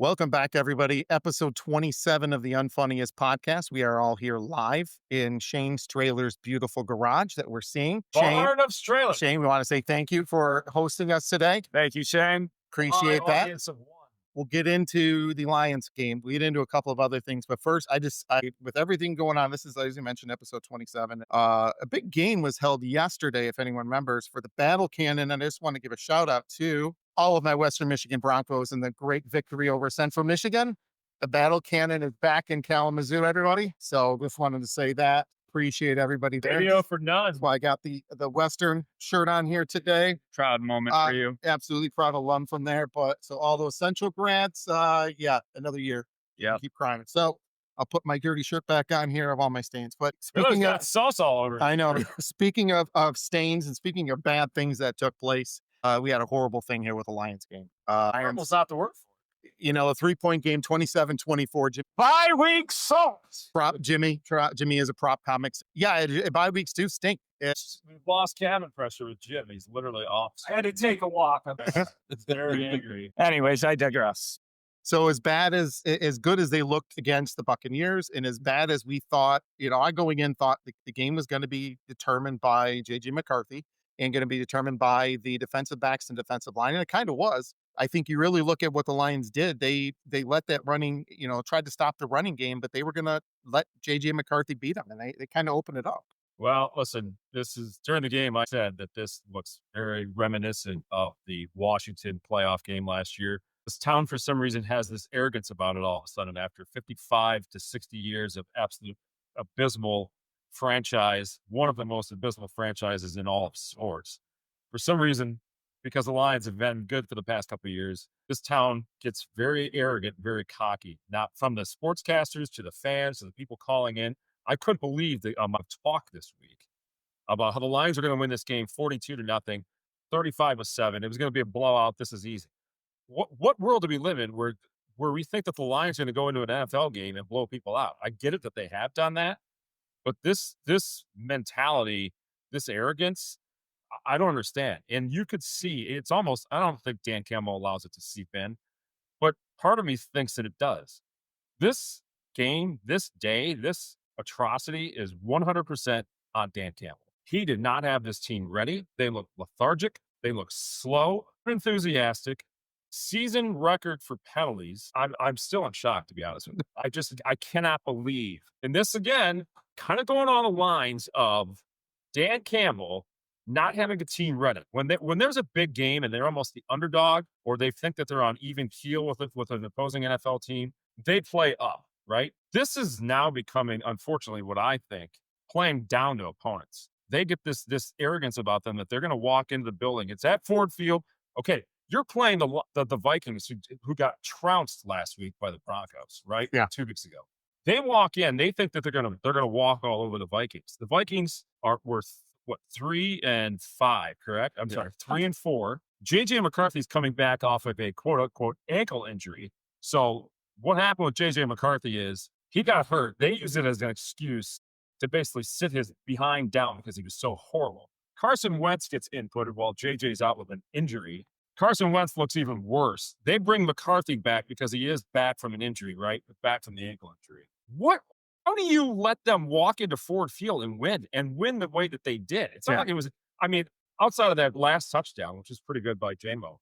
Welcome back, everybody. Episode 27 of the Unfunniest Podcast. We are all here live in Shane's trailer's beautiful garage that we're seeing. Barn of trailers. Shane, we want to say thank you for hosting us today. Thank you, Shane. Appreciate that. We'll get into the Lions game. We'll get into a couple of other things. But first, with everything going on, this is, as you mentioned, episode 27. A big game was held yesterday, if anyone remembers, for the Battle Cannon. And I just want to give a shout out to all of my Western Michigan Broncos and the great victory over Central Michigan. The Battle Cannon is back in Kalamazoo, everybody. So just wanted to say that. Appreciate everybody there. Video for none. That's why I got the Western shirt on here today. Proud moment for you. Absolutely proud alum from there. But so all those Central grads, another year. Yeah. Keep crying. So I'll put my dirty shirt back on here of all my stains. But Speaking of sauce all over. I know. Speaking of stains and speaking of bad things that took place, we had a horrible thing here with the Lions game. Almost not the word for it. You know, a 3-point game, 27-24. Bye-week sauce. Jimmy is a prop comics. Yeah, bye weeks do stink. We've lost cabin pressure with Jim. He's literally off. I had to take a walk. It's very angry. Anyways, I digress. So as good as they looked against the Buccaneers, and as bad as we thought, I going in thought the game was going to be determined by J.J. McCarthy and going to be determined by the defensive backs and defensive line, and it kind of was. I think you really look at what the Lions did. They let that running, tried to stop the running game, but they were going to let J.J. McCarthy beat them, and they kind of opened it up. Well, listen, this is during the game. I said that this looks very reminiscent of the Washington playoff game last year. This town, for some reason, has this arrogance about it all of a sudden after 55 to 60 years of absolute abysmal franchise, one of the most abysmal franchises in all of sports. For some reason, because the Lions have been good for the past couple of years, this town gets very arrogant, very cocky. Now, from the sportscasters to the fans to the people calling in, I couldn't believe the amount of talk this week about how the Lions are going to win this game 42-0, 35-7. It was going to be a blowout. This is easy. What world do we live in where we think that the Lions are going to go into an NFL game and blow people out? I get it that they have done that, but this mentality, this arrogance, I don't understand. And you could see it's almost, I don't think Dan Campbell allows it to seep in, but part of me thinks that it does. This game, this day, this atrocity is 100% on Dan Campbell. He did not have this team ready. They look lethargic. They look slow, enthusiastic. Season record for penalties. I'm still in shock, to be honest with you. I cannot believe. And this, again, kind of going on the lines of Dan Campbell not having a team ready. When there's a big game and they're almost the underdog, or they think that they're on even keel with an opposing NFL team, they play up, right? This is now becoming, unfortunately, what I think, playing down to opponents. They get this arrogance about them that they're going to walk into the building. It's at Ford Field. Okay, you're playing the Vikings who got trounced last week by the Broncos, right? Yeah. 2 weeks ago. They walk in. They think that they're gonna walk all over the Vikings. The Vikings were 3-5, correct? I'm sorry, 3-4. J.J. McCarthy's coming back off of a quote unquote ankle injury. So what happened with J.J. McCarthy is he got hurt. They used it as an excuse to basically sit his behind down because he was so horrible. Carson Wentz gets inputted while J.J.'s out with an injury. Carson Wentz looks even worse. They bring McCarthy back because he is back from an injury, right? Back from the ankle injury. How do you let them walk into Ford Field and win the way that they did? It's not like it was, outside of that last touchdown, which is pretty good by J-Mo,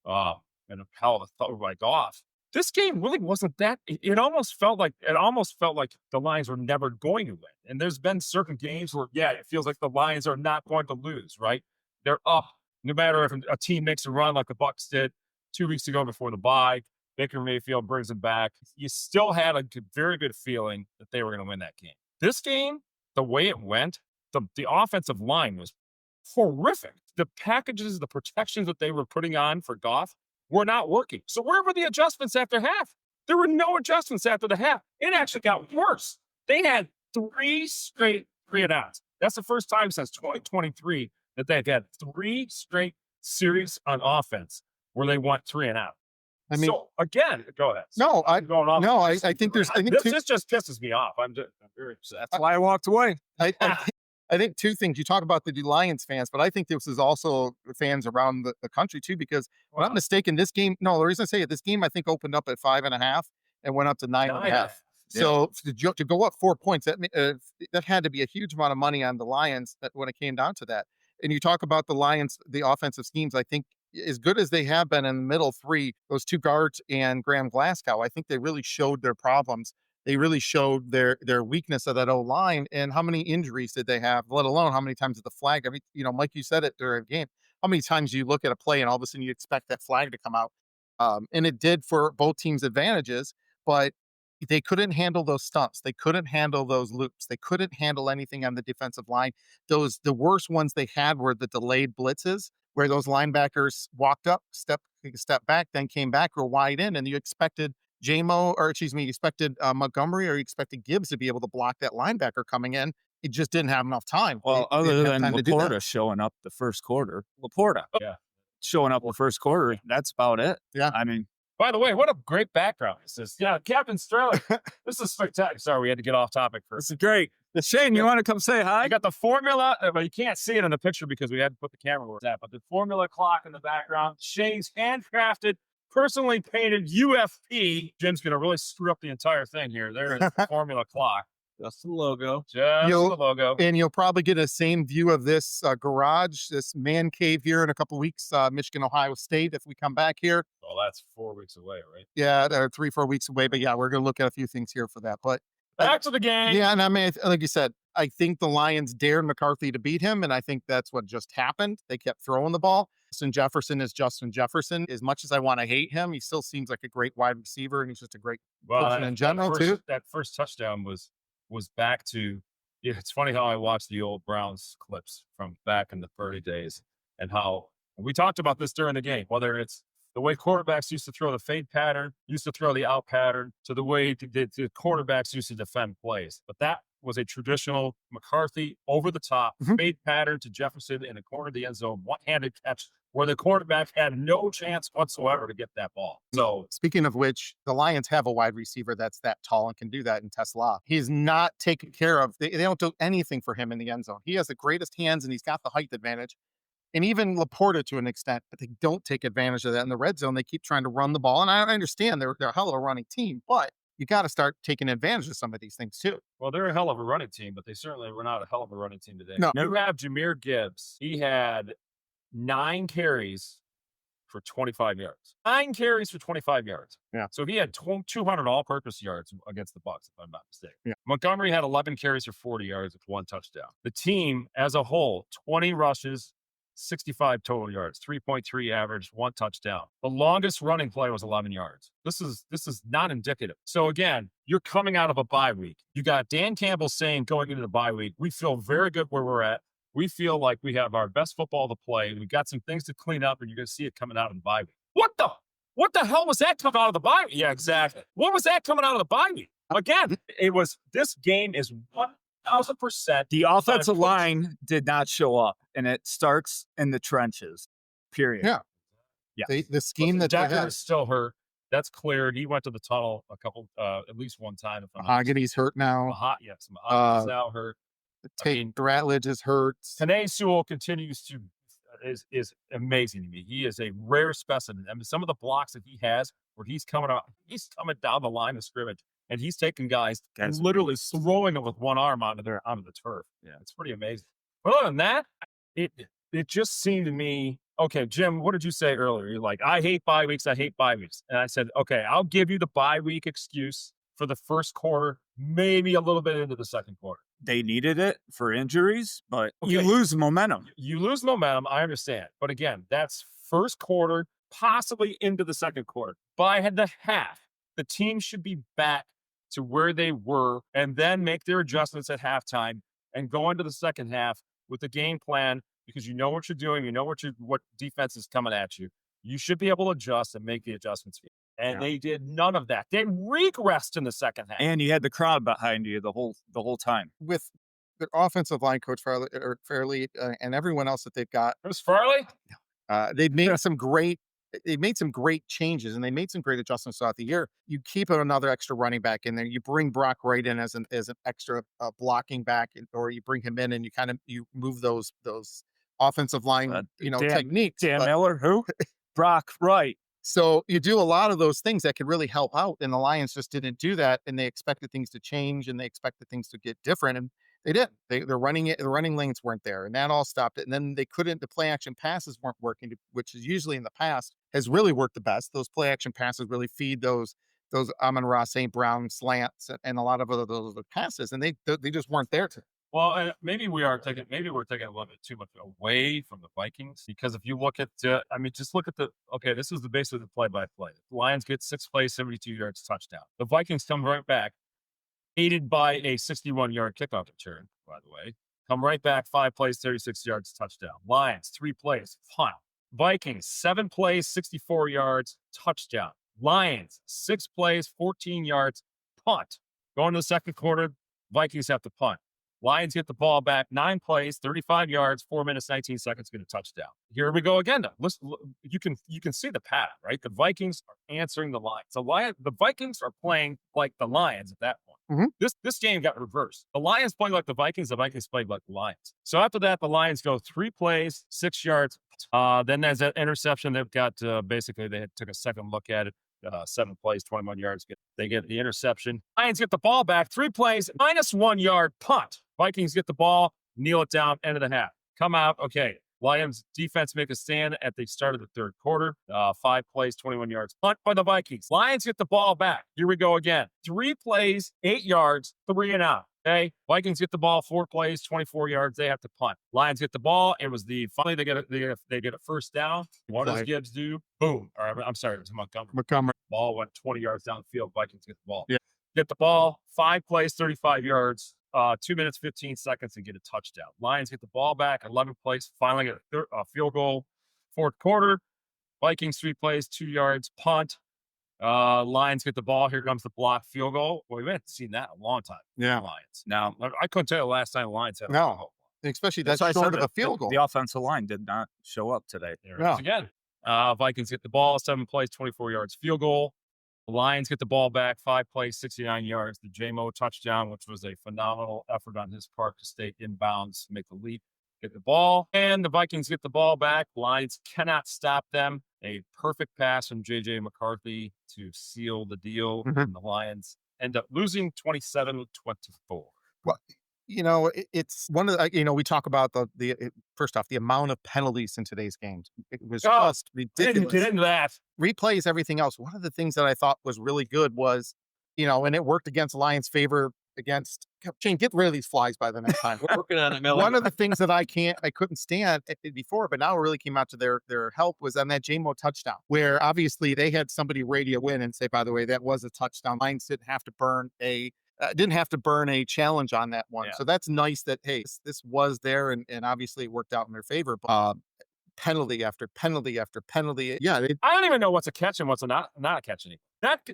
and a hell of a throw by Goff. This game really wasn't that. It almost felt like the Lions were never going to win. And there's been certain games where, it feels like the Lions are not going to lose, right? They're up. No matter if a team makes a run like the Bucs did 2 weeks ago before the bye, Baker Mayfield brings them back. You still had a very good feeling that they were going to win that game. This game, the way it went, the offensive line was horrific. The packages, the protections that they were putting on for Goff were not working. So where were the adjustments after half? There were no adjustments after the half. It actually got worse. They had 3 straight 3-and-outs. That's the first time since 2023 that they've had 3 straight series on offense where they went 3-and-out. So again, go ahead. No, I think this just pisses me off. I'm very upset. That's why I walked away. I I think two things. You talk about the Lions fans, but I think this is also fans around the country too, because if I'm not mistaken, this game, no, the reason I say it, this game, I think opened up at 5.5 and went up to 9.5. So to go up 4 points, that had to be a huge amount of money on the Lions when it came down to that. And you talk about the Lions, the offensive schemes, I think as good as they have been in the middle three, those two guards and Graham Glasgow, I think they really showed their problems. They really showed their weakness of that O line, and how many injuries did they have, let alone how many times did the flag. I mean, Mike, you said it during a game. How many times you look at a play and all of a sudden you expect that flag to come out? And it did for both teams' advantages, but they couldn't handle those stunts. They couldn't handle those loops. They couldn't handle anything on the defensive line. The worst ones they had were the delayed blitzes, where those linebackers walked up, step back, then came back or wide in, and you expected you expected Montgomery, or you expected Gibbs to be able to block that linebacker coming in. He just didn't have enough time. Well, They other didn't have than time to do that. Laporta showing up the first quarter, Yeah. showing up the first quarter, that's about it. Yeah. I mean, By the way, what a great background this is. Yeah, Captain Sterling. This is spectacular. Sorry, we had to get off topic for this is great. Shane, you want to come say hi? I got the formula, but you can't see it in the picture because we had to put the camera where it's at. But the formula clock in the background, Shane's handcrafted, personally painted UFP. Jim's going to really screw up the entire thing here. There is the formula clock. Just the logo. Just the logo. And you'll probably get a same view of this garage, this man cave here in a couple of weeks, Michigan, Ohio State, if we come back here. Well, that's 4 weeks away, right? Yeah, they're 3-4 weeks away. But yeah, we're going to look at a few things here for that. But back to the game. Yeah, and I mean, like you said, I think the Lions dared McCarthy to beat him, and I think that's what just happened. They kept throwing the ball. Justin Jefferson is Justin Jefferson. As much as I want to hate him, he still seems like a great wide receiver, and he's just a great person in general, too. That first touchdown was back to, it's funny how I watched the old Browns clips from back in the 30 days, and how we talked about this during the game, whether it's the way quarterbacks used to throw the fade pattern, used to throw the out pattern, to the way the quarterbacks used to defend plays. But that was a traditional McCarthy over the top fade pattern to Jefferson in the corner of the end zone, one-handed catch where the quarterback had no chance whatsoever to get that ball. So speaking of which, the Lions have a wide receiver that's that tall and can do that in Tesla. He's not taken care of. They don't do anything for him in the end zone. He has the greatest hands and he's got the height advantage. And even Laporta to an extent, but they don't take advantage of that in the red zone. They keep trying to run the ball. And I understand they're a hell of a running team, but you got to start taking advantage of some of these things too. Well, they're a hell of a running team, but they certainly were not a hell of a running team today. No. You have Jahmyr Gibbs. He had 9 carries for 25 yards. 9 carries for 25 yards. Yeah. So he had 200 all-purpose yards against the Bucs, if I'm not mistaken. Yeah. Montgomery had 11 carries for 40 yards with 1 touchdown. The team as a whole, 20 rushes, 65 total yards, 3.3 average, 1 touchdown. The longest running play was 11 yards. This is not indicative. So again, you're coming out of a bye week. You got Dan Campbell saying going into the bye week, we feel very good where we're at. We feel like we have our best football to play. We've got some things to clean up, and you're going to see it coming out of the bye week. What the hell was that coming out of the bye week? Yeah, exactly. What was that coming out of the bye week? Again, this game is 1,000%. The offensive line did not show up, and it starts in the trenches, period. Yeah. Yeah. The scheme that they Decker had. is still hurt. That's cleared. He went to the tunnel at least one time. Mahogany's hurt now. Mahogany's now hurt. Ratledge is hurt. Penei Sewell continues to is amazing to me. He is a rare specimen. I mean, some of the blocks that he has where he's coming down the line of scrimmage and he's taking guys and literally throwing them with one arm onto the turf. Yeah, it's pretty amazing. But other than that, it just seemed to me, okay, Jim, what did you say earlier? You're like, I hate bye weeks. And I said, okay, I'll give you the bye week excuse for the first quarter, maybe a little bit into the second quarter. They needed it for injuries, but Okay. you lose momentum. You lose momentum, I understand. But again, that's first quarter, possibly into the second quarter. By the half, the team should be back to where they were and then make their adjustments at halftime and go into the second half with the game plan because you know what you're doing, you know what defense is coming at you. You should be able to adjust and make the adjustments. And they did none of that. They regressed in the second half. And you had the crowd behind you the whole time. With the offensive line coach Fairley and everyone else that they've got. It was Farley? They've made some great they made some great changes and they made some great adjustments throughout the year. You keep another extra running back in there. You bring Brock Wright in as an extra blocking back, or you bring him in and you move those offensive line techniques. Dan Miller, who? Brock Wright. So you do a lot of those things that could really help out, and the Lions just didn't do that, and they expected things to change, and they expected things to get different, and they didn't. The running lanes weren't there, and that all stopped it. And then they couldn't. The play action passes weren't working, which is usually in the past has really worked the best. Those play action passes really feed those Amon-Ra St. Brown slants and a lot of those passes, and they just weren't there. Well, maybe we're taking a little bit too much away from the Vikings, because if you look at, just look at this is basically the play-by-play. The Lions get 6 plays, 72 yards, touchdown. The Vikings come right back, aided by a 61-yard kickoff return, by the way. Come right back, 5 plays, 36 yards, touchdown. Lions, 3 plays, punt. Vikings, 7 plays, 64 yards, touchdown. Lions, 6 plays, 14 yards, punt. Going to the second quarter, Vikings have to punt. Lions get the ball back, 9 plays, 35 yards, 4 minutes, 19 seconds, get a touchdown. Here we go again. Listen, you can see the pattern, right? The Vikings are answering the Lions. The Vikings are playing like the Lions at that point. Mm-hmm. This game got reversed. The Lions played like the Vikings played like the Lions. So after that, the Lions go 3 plays, 6 yards. Then there's that interception. They've got basically they took a second look at it. 7 plays, 21 yards. They get the interception. Lions get the ball back. 3 plays, -1 yard punt. Vikings get the ball, kneel it down, end of the half. Come out. Okay. Lions defense make a stand at the start of the third quarter. 5 plays, 21 yards. Punt by the Vikings. Lions get the ball back. Here we go again. 3 plays, 8 yards, 3 and out. Okay. Vikings get the ball, 4 plays, 24 yards. They have to punt. Lions get the ball. It was finally they get a first down. What does Gibbs do? Boom. Or I'm sorry, it was Montgomery. Ball went 20 yards down the field. Vikings get the ball. Yeah. Get the ball, 5 plays, 35 yards. 2 minutes, 15 seconds and get a touchdown. Lions get the ball back, 11 plays, finally get a field goal. Fourth quarter, Vikings 3 plays, 2 yards, punt. Lions get the ball. Here comes the blocked field goal. Well, we haven't seen that in a long time. Yeah. Lions. Now, I couldn't tell you the last time the Lions had a No. field goal. Especially that's short of a field goal. The offensive line did not show up today. There it is again. Vikings get the ball, 7 plays, 24 yards, field goal. The Lions get the ball back, 5 plays, 69 yards. The J-Mo touchdown, which was a phenomenal effort on his part to stay inbounds, make the leap, get the ball. And the Vikings get the ball back. Lions cannot stop them. A perfect pass from J.J. McCarthy to seal the deal. Mm-hmm. And the Lions end up losing 27-24. Well, it's one of the, we talk about first off, the amount of penalties in today's games. It was just ridiculous. Get into that. Replays, everything else. One of the things that I thought was really good was, and it worked against Lions' favor against Shane, get rid of these flies by the next time. We're working on it, Miller. One of the things that I couldn't stand before, but now it really came out to their help was on that J-Mo touchdown, where obviously they had somebody radio in and say, by the way, that was a touchdown. Lions didn't have to burn a challenge on that one. Yeah. So that's nice that, hey, this was there and obviously it worked out in their favor. But penalty after penalty after penalty. Yeah. I don't even know what's a catch and what's not a catch anymore.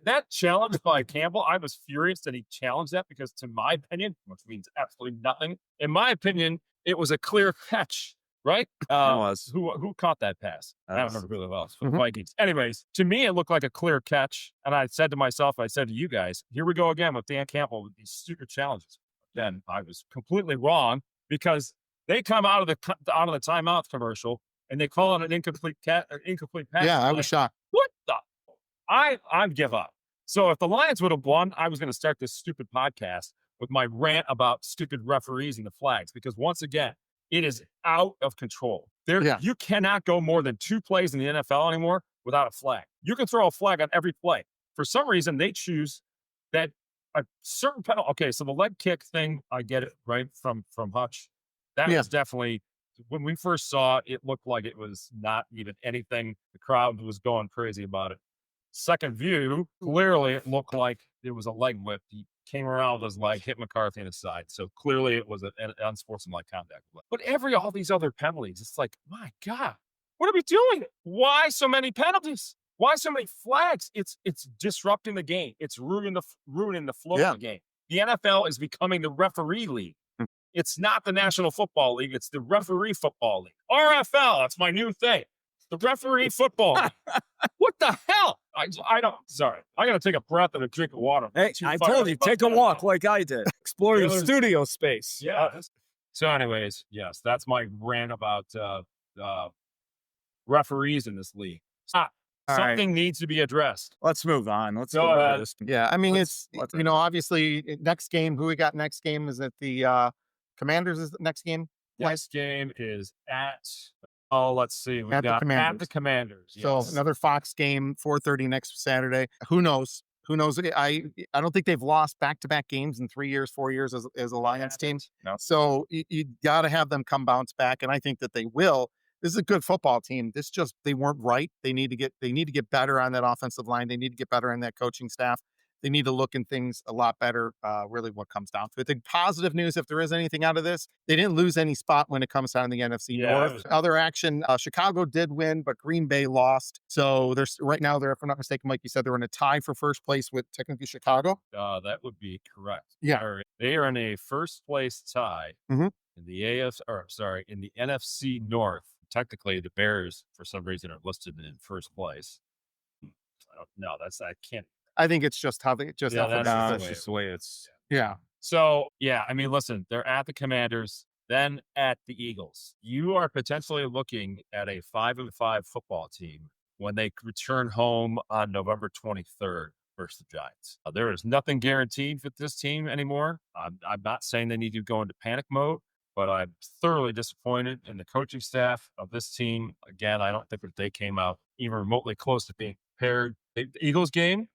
That challenge by Campbell, I was furious that he challenged that because, to my opinion, which means absolutely nothing, in my opinion, it was a clear catch, right? It was. Who caught that pass? I don't remember really well. It's for the Mhm. Vikings. Anyways, to me, it looked like a clear catch. And I said to you guys, here we go again with Dan Campbell with these stupid challenges. Then I was completely wrong because they come out of the timeout commercial and they call it an incomplete pass. Yeah, I was shocked. What the? I'd give up. So if the Lions would have won, I was going to start this stupid podcast with my rant about stupid referees and the flags, because once again, it is out of control. You cannot go more than 2 plays in the NFL anymore without a flag. You can throw a flag on every play. For some reason, they choose that a certain penalty. Okay, so the leg kick thing, I get it, right, from Hutch. That was definitely, when we first saw it, it looked like it was not even anything. The crowd was going crazy about it. Second view, clearly it looked like it was a leg whip. He came around with his leg, hit McCarthy in the side. So clearly it was an unsportsmanlike contact. But all these other penalties, it's like, my God, what are we doing? Why so many penalties? Why so many flags? It's disrupting the game. It's ruining the flow of the game. The NFL is becoming the referee league. It's not the National Football League. It's the referee football league. RFL, that's my new thing. The referee football. What the hell? I don't. Sorry, I gotta take a breath and a drink of water. Hey, Too I fired told you, up about take a that. walk like I did. Explore the Taylor's- studio space. Yeah. So, anyways, yes, that's my rant about referees in this league. All right. Something needs to be addressed. Let's move on. Let's Go get rid of ahead. this. Yeah, I mean, Let's- it's let's- obviously next game. Who we got next game is at the Commanders. Is the next game? Next game is at. Oh, let's see. We At the got at Commanders. the Commanders. So Yes. another Fox game, 4:30 next Saturday. Who knows? Who knows? I don't think they've lost back-to-back games in 3 years, 4 years as a Lions team. No. So you got to have them come bounce back, and I think that they will. This is a good football team. They weren't right. They need to get better on that offensive line. They need to get better on that coaching staff. They need to look in things a lot better. Really, what comes down to it. The positive news, if there is anything out of this, they didn't lose any spot when it comes down to the NFC Yeah, North. it was- Other action, Chicago did win, but Green Bay lost. So there's right now, if I'm not mistaken, like you said, they're in a tie for first place with technically Chicago. That would be correct. Yeah. They are in a first place tie Mhm. in the in the NFC North. Technically, the Bears, for some reason, are listed in first place. No, I can't. I think it's just how they just Yeah, how that's they- the That's way just it the way it's. yeah. So, yeah, I mean, listen, they're at the Commanders, then at the Eagles. You are potentially looking at a 5-5 football team when they return home on November 23rd versus the Giants. There is nothing guaranteed with this team anymore. I'm not saying they need to go into panic mode, but I'm thoroughly disappointed in the coaching staff of this team. Again, I don't think that they came out even remotely close to being prepared. The Eagles game,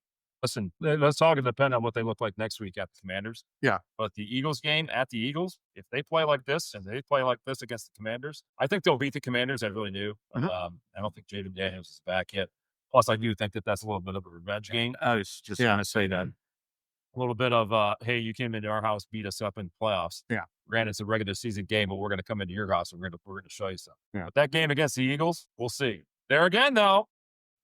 listen, let's all depend on what they look like next week at the Commanders. Yeah. But the Eagles game at the Eagles, if they play like this and they play like this against the Commanders, I think they'll beat the Commanders. I really do. Mhm. I don't think Jaden Daniels is back yet. Plus, I do think that that's a little bit of a revenge game. I was just Yeah. going to say that. A little bit of, hey, you came into our house, beat us up in the playoffs. Yeah. Granted, it's a regular season game, but we're going to come into your house and we're going to show you something. Yeah. But that game against the Eagles, we'll see. There again, though,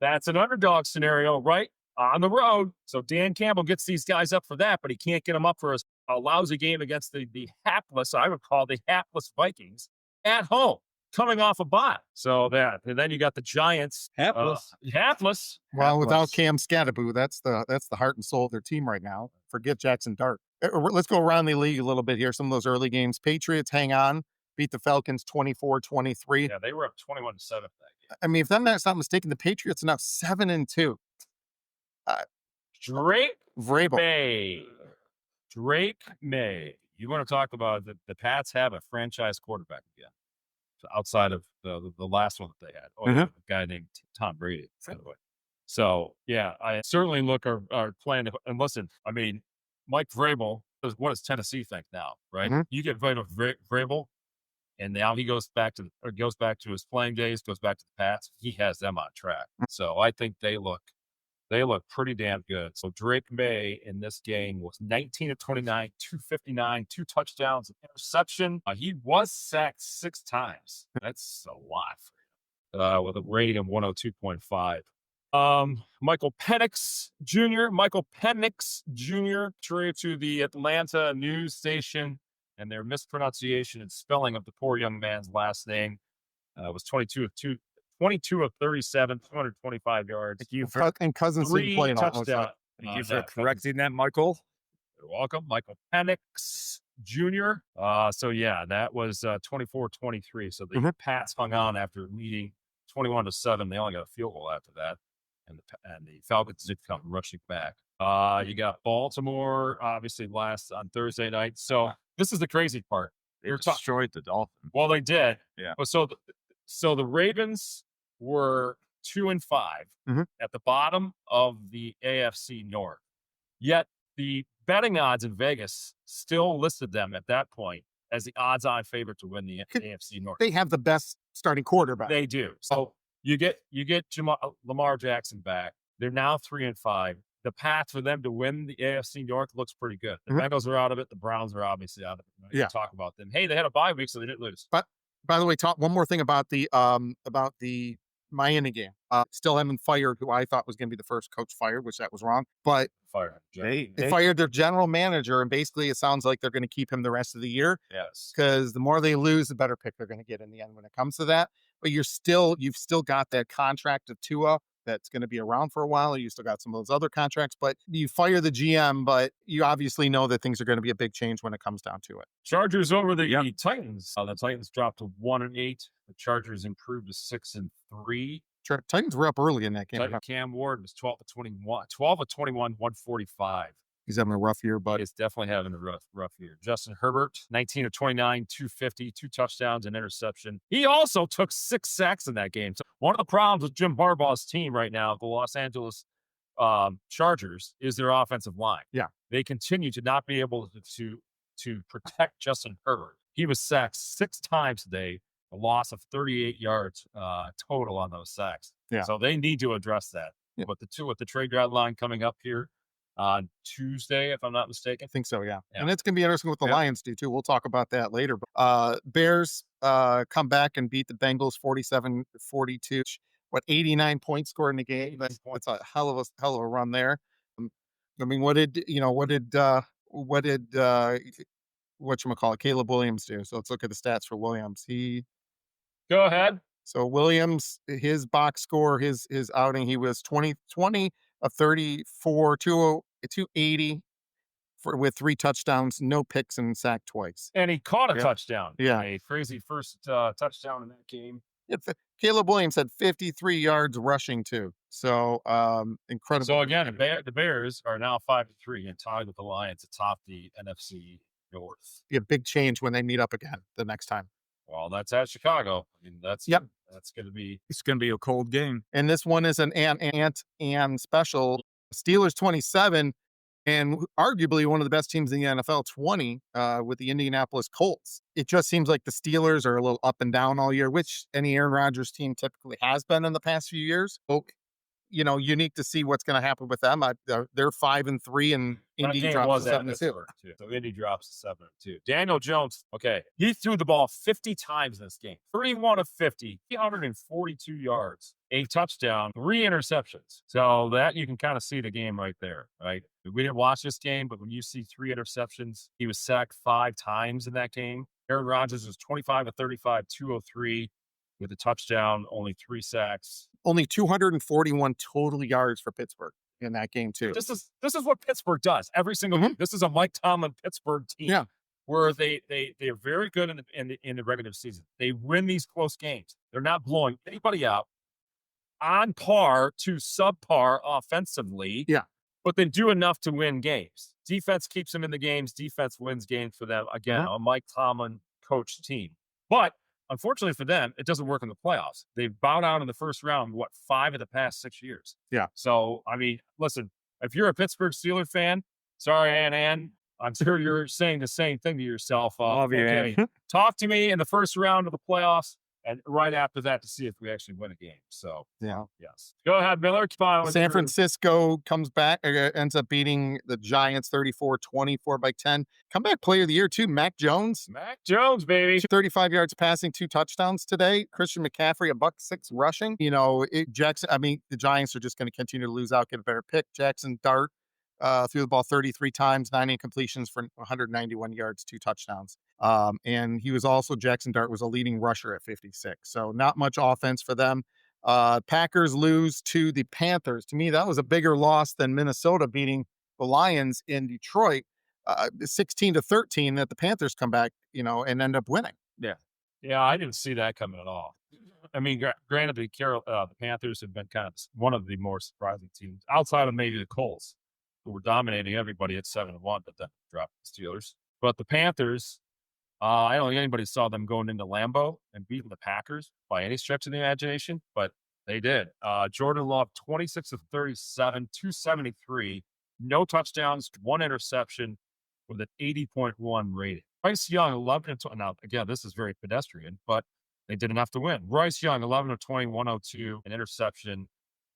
that's an underdog scenario, right? On the road. So Dan Campbell gets these guys up for that, but he can't get them up for a lousy game against the hapless, I would call the hapless Vikings at home, coming off a bye. So and then you got the Giants. Hapless. Hapless. Well, without Hapless. Cam Scatterbo, that's the heart and soul of their team right now. Forget Jackson Dart. Let's go around the league a little bit here. Some of those early games. Patriots hang on, beat the Falcons 24-23. Yeah, they were up 21-7 that game. I mean, if I'm not mistaken, the Patriots are now 7-2. Drake Vrabel. May. Drake May. You want to talk about the Pats have a franchise quarterback again. So outside of the last one that they had. Oh, yeah, a guy named Tom Brady, by the way. So, yeah, I certainly are playing. And listen, I mean, Mike Vrabel, what does Tennessee think now, right? Mhm. You get rid of Vrabel, and now he goes back to his playing days, goes back to the Pats. He has them on track. So I think they look pretty damn good. So Drake May in this game was 19-29, 259, 2 touchdowns, an interception. He was sacked 6 times. That's a lot for him. With a rating of 102.5. Michael Penix Jr. traded to the Atlanta news station, and their mispronunciation and spelling of the poor young man's last name was 22 of 37, 225 yards. And Cousins didn't 3 play in almost touchdowns. Thank you for correcting that, Michael. You're welcome. Michael Penix Jr. So, yeah, that was 24-23. So the Pats hung on after leading 21-7. They only got a field goal after that. And the Falcons did come rushing back. You got Baltimore, obviously, last on Thursday night. So this is the crazy part. They destroyed the Dolphins. Well, they did. Yeah. But so the Ravens were 2-5 at the bottom of the AFC North. Yet the betting odds in Vegas still listed them at that point as the odds-on favorite to win the AFC North. They have the best starting quarterback. They do. So you get Lamar Jackson back. They're now 3-5. The path for them to win the AFC North looks pretty good. The Bengals are out of it. The Browns are obviously out of it. You talk about them. Hey, they had a bye week, so they didn't lose. But by the way, talk one more thing about the Miami game. Still haven't fired who I thought was going to be the first coach fired, which that was wrong. But They they fired their general manager, and basically it sounds like they're going to keep him the rest of the year. Yes. Because the more they lose, the better pick they're going to get in the end when it comes to that. but you've still got that contract of Tua that's going to be around for a while. You still got some of those other contracts, but you fire the GM, but you obviously know that things are going to be a big change when it comes down to it. Chargers over the Titans. The Titans dropped to 1-8. The Chargers improved to 6-3. Titans were up early in that game. Cam Ward was 12 of 21, 145. He's having a rough year, but he's definitely having a rough year. Justin Herbert, 19 of 29, 250, 2 touchdowns, and interception. He also took 6 sacks in that game. So one of the problems with Jim Harbaugh's team right now, the Los Angeles Chargers, is their offensive line. Yeah, they continue to not be able to protect Justin Herbert. He was sacked 6 times today, a loss of 38 yards total on those sacks. Yeah, so they need to address that. Yeah. But with the trade deadline coming up here on Tuesday, if I'm not mistaken. I think so, yeah. And it's going to be interesting what the Lions do, too. We'll talk about that later. Bears come back and beat the Bengals 47-42. 89 points scored in the game. That's a hell of a run there. I mean, what did whatchamacallit, Caleb Williams do? So let's look at the stats for Williams. Go ahead. So Williams, his box score, his outing, he was 20 of 34, 280 with 3 touchdowns, no picks, and sacked twice. And he caught a touchdown. Yeah. A crazy first touchdown in that game. Caleb Williams had 53 yards rushing too. So incredible. So again, the Bears are now 5-3 and tied with the Lions atop the NFC North. Be a big change when they meet up again the next time. Well, that's at Chicago. I mean, that's going to be. It's going to be a cold game. And this one is an and special. Steelers 27, and arguably one of the best teams in the NFL 20 with the Indianapolis Colts. It just seems like the Steelers are a little up and down all year, which any Aaron Rodgers team typically has been in the past few years. So, unique to see what's going to happen with them. They're 5-3, and Indy drops to 7-2. So Indy drops to 7-2. Daniel Jones, he threw the ball 50 times in this game. 31 of 50, 342 yards, a touchdown, 3 interceptions. So that you can kind of see the game right there, right? We didn't watch this game, but when you see 3 interceptions, he was sacked 5 times in that game. Aaron Rodgers was 25 of 35, 203. With a touchdown, only 3 sacks. Only 241 total yards for Pittsburgh in that game, too. This is what Pittsburgh does every single game. This is a Mike Tomlin Pittsburgh team where they're very good in the regular season. They win these close games. They're not blowing anybody out, on par to subpar offensively. Yeah. But they do enough to win games. Defense keeps them in the games. Defense wins games for them. Again, a Mike Tomlin coached team. But unfortunately for them, it doesn't work in the playoffs. They've bowed out in the first round, 5 of the past 6 years. Yeah. So, I mean, listen, if you're a Pittsburgh Steelers fan, sorry, Ann, I'm sure you're saying the same thing to yourself. Love you, Ann. Talk to me in the first round of the playoffs and right after that to see if we actually win a game. So, yes. Go ahead, Miller. San Francisco comes back, ends up beating the Giants 34-24 by 10. Comeback player of the year, too, Mac Jones. Mac Jones, baby. 35 yards passing, 2 touchdowns today. Christian McCaffrey, $106 rushing. The Giants are just going to continue to lose out, get a better pick. Jackson Dart threw the ball 33 times, 9 incompletions for 191 yards, 2 touchdowns. And Jackson Dart was a leading rusher at 56. So not much offense for them. Packers lose to the Panthers. To me, that was a bigger loss than Minnesota beating the Lions in Detroit, 16-13, that the Panthers come back, and end up winning. Yeah. Yeah, I didn't see that coming at all. I mean, granted, the Panthers have been kind of one of the more surprising teams outside of maybe the Colts, who were dominating everybody at 7-1, but then dropped the Steelers. But the Panthers, I don't think anybody saw them going into Lambeau and beating the Packers by any stretch of the imagination, but they did. Jordan Love, 26 of 37, 273, no touchdowns, 1 interception with an 80.1 rating. Bryce Young, 11 of 20. Now, again, this is very pedestrian, but they did enough to win. Bryce Young, 11 of 20, 102, an interception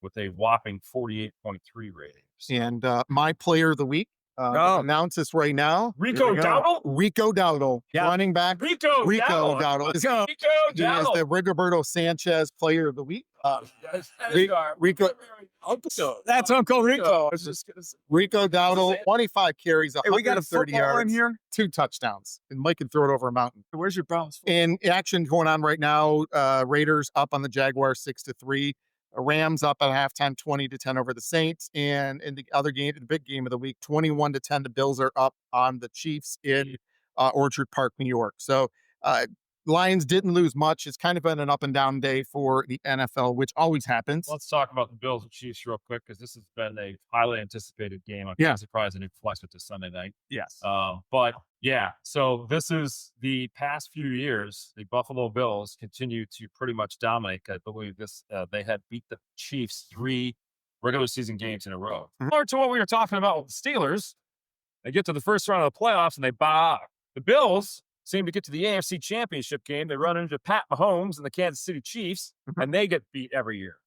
with a whopping 48.3 rating. And my player of the week, announce this right now. Rico Dowdle? Rico Dowdle, running back. Rico Dowdle. He is the Rigoberto Sanchez player of the week. Rico That's Uncle Rico. Rico Dowdle, 25 carries, Hey, we got a 130 football yards, in here. 2 touchdowns. And Mike can throw it over a mountain. Where's your Browns? In action going on right now, Raiders up on the Jaguars 6-3. Rams up at halftime 20-10 over the Saints. And in the other game, the big game of the week, 21-10, the Bills are up on the Chiefs in Orchard Park, New York. So Lions didn't lose much. It's kind of been an up and down day for the NFL, which always happens. Let's talk about the Bills and Chiefs real quick because this has been a highly anticipated game. I'm Yeah. surprised they didn't flex it to Sunday night. Yes. But yeah, so this is the past few years. The Buffalo Bills continue to pretty much dominate. I believe they had beat the Chiefs 3 regular season games in a row. Similar to what we were talking about with the Steelers, they get to the first round of the playoffs and they bow out. The Bills seem to get to the AFC Championship game. They run into Pat Mahomes and the Kansas City Chiefs, and they get beat every year.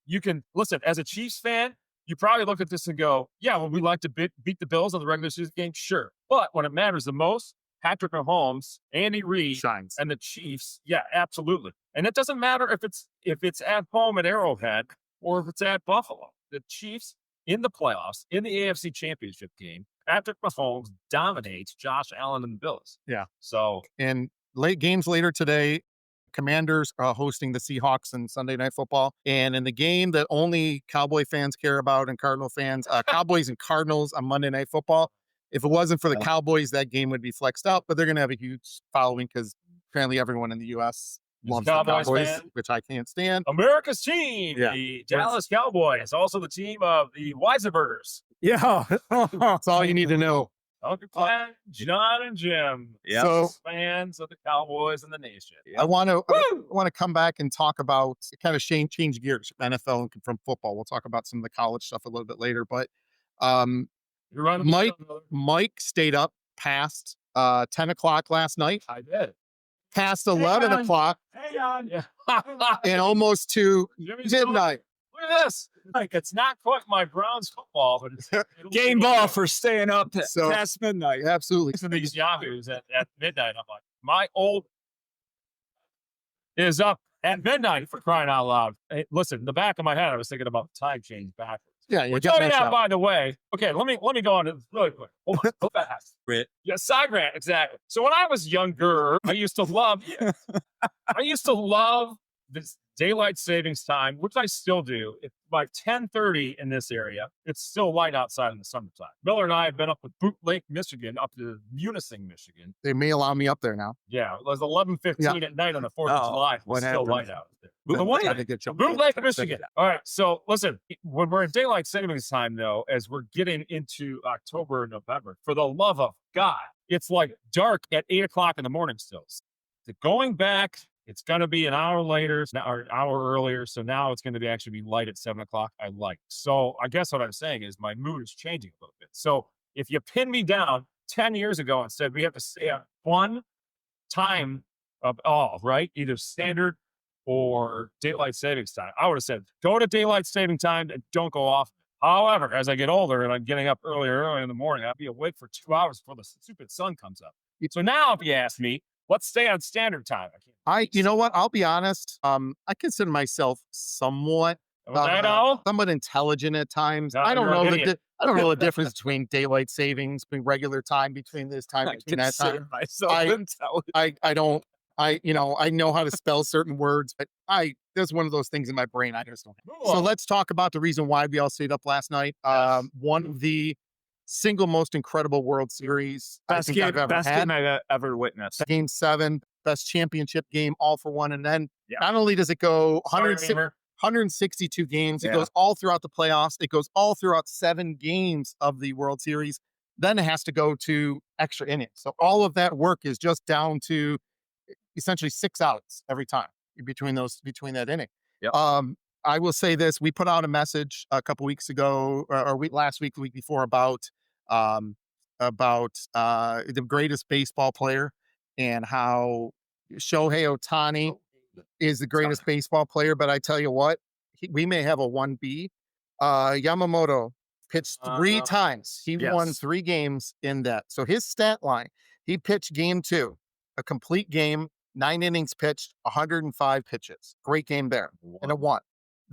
You can listen as a Chiefs fan. You probably look at this and go, "Yeah, well, we like to beat the Bills on the regular season game, sure." But when it matters the most, Patrick Mahomes, Andy Reid, Shines. and the Chiefs, yeah, absolutely. And it doesn't matter if it's at home at Arrowhead or if it's at Buffalo. The Chiefs in the playoffs, in the AFC Championship game, Patrick Mahomes dominates Josh Allen and the Bills. Yeah. So, And late games later today, Commanders are hosting the Seahawks in Sunday Night Football. And in the game that only Cowboy fans care about and Cardinal fans, Cowboys and Cardinals on Monday Night Football. If it wasn't for the Cowboys, that game would be flexed out, but they're going to have a huge following because apparently everyone in the U.S. loves the Cowboys Cowboys, fan. which I can't stand. America's team, Yeah. the Dallas Cowboys, also the team of the Weisenbergers. Yeah. That's all you need to know. Uncle Pat, John, and Jim. Yeah. So Fans of the Cowboys and the nation. I want to come back and talk about kind of change gears from NFL and from football. We'll talk about some of the college stuff a little bit later, but You're running the show, brother. Mike stayed up past 10 o'clock last night, I did. past 11 on. o'clock, Hey, on. Yeah. and almost to Jimmy's still- midnight. Look at this. Like, it's not quite my Browns football, but it'll Game be ball good. for staying up So- past midnight. Absolutely. To these yahoos at midnight. I'm like, my old is up at midnight for crying out loud. Hey, listen, in the back of my head, I was thinking about the time change backwards. Yeah, you Which, got oh messed yeah, up. by the way, okay, let me go on to this really quick. Hold on, go fast. Right. Yeah, side rant, exactly. So when I was younger, I used to love this daylight savings time, which I still do. It's by 10:30 in this area. It's still light outside in the summertime. Miller and I have been up with Boot Lake, Michigan, up to Munising, Michigan. They may allow me up there now. Yeah, it was 11:15 at night on the 4th of Oh, July. what It's still happened? light out there. Boot The one- I think it's Boot Lake, Michigan. All right. So listen, when we're in daylight savings time, though, as we're getting into October and November, for the love of God, it's like dark at 8 o'clock in the morning still. Going back, it's going to be an hour later, or an hour earlier. So now it's going to be actually be light at 7 o'clock. I like. So I guess what I'm saying is my mood is changing a little bit. So if you pin me down 10 years ago and said we have to stay on one time of all, right? Either standard or daylight savings time. I would have said, go to daylight saving time and don't go off. However, as I get older and I'm getting up early in the morning, I'll be awake for 2 hours before the stupid sun comes up. So now if you ask me, let's stay on standard time. You know what? I'll be honest. I consider myself somewhat intelligent at times. No, I don't you're an know idiot. I don't know the difference between daylight savings, between regular time, between this time, between that time. myself I- intelligent. I don't. I know how to spell certain words, but there's one of those things in my brain I just don't have. So let's talk about the reason why we all stayed up last night. Yes. One of the single most incredible World Series Best I think game, I've ever best had. game I've ever witnessed. Game 7, best championship game, all for one. And then Yeah. not only does it go Sorry, 162 games, it Yeah. goes all throughout the playoffs. It goes all throughout 7 games of the World Series. Then it has to go to extra innings. So all of that work is just down to essentially 6 outs every time between that inning. Yep. I will say this: we put out a message a couple weeks ago, last week, the week before, about the greatest baseball player and how Shohei Ohtani is the greatest baseball player. But I tell you what, we may have a 1B. Yamamoto pitched 3 times. He won Yes. 3 games in that. So his stat line: he pitched game 2, a complete game, 9 innings pitched, 105 pitches. Great game there, and a 1.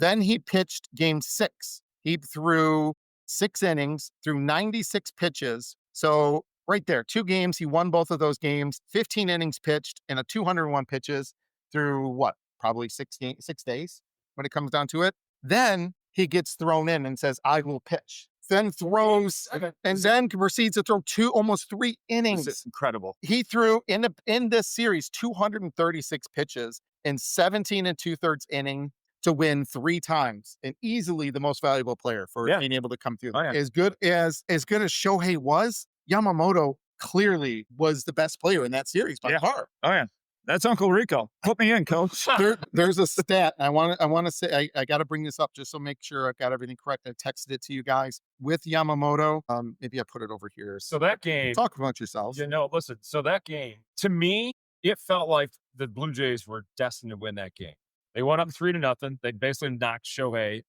Then he pitched game 6. He threw 6 innings, threw 96 pitches. So right there, 2 games. He won both of those games, 15 innings pitched and a 201 pitches through what? Probably 6 days when it comes down to it. Then he gets thrown in and says, I will pitch. Then throws and then proceeds to throw almost 3 innings. This is incredible. He threw in this series 236 pitches in 17 2/3 inning to win 3 times, and easily the most valuable player for being able to come through. Oh, yeah. As good as Shohei was, Yamamoto clearly was the best player in that series by far. Oh yeah. That's Uncle Rico. Put me in, coach. There's a stat. I want to say I got to bring this up just so make sure I've got everything correct. I texted it to you guys with Yamamoto. Maybe I put it over here. So that game, talk about yourselves. Listen. So that game, to me, it felt like the Blue Jays were destined to win that game. They went up 3-0. They basically knocked Shohei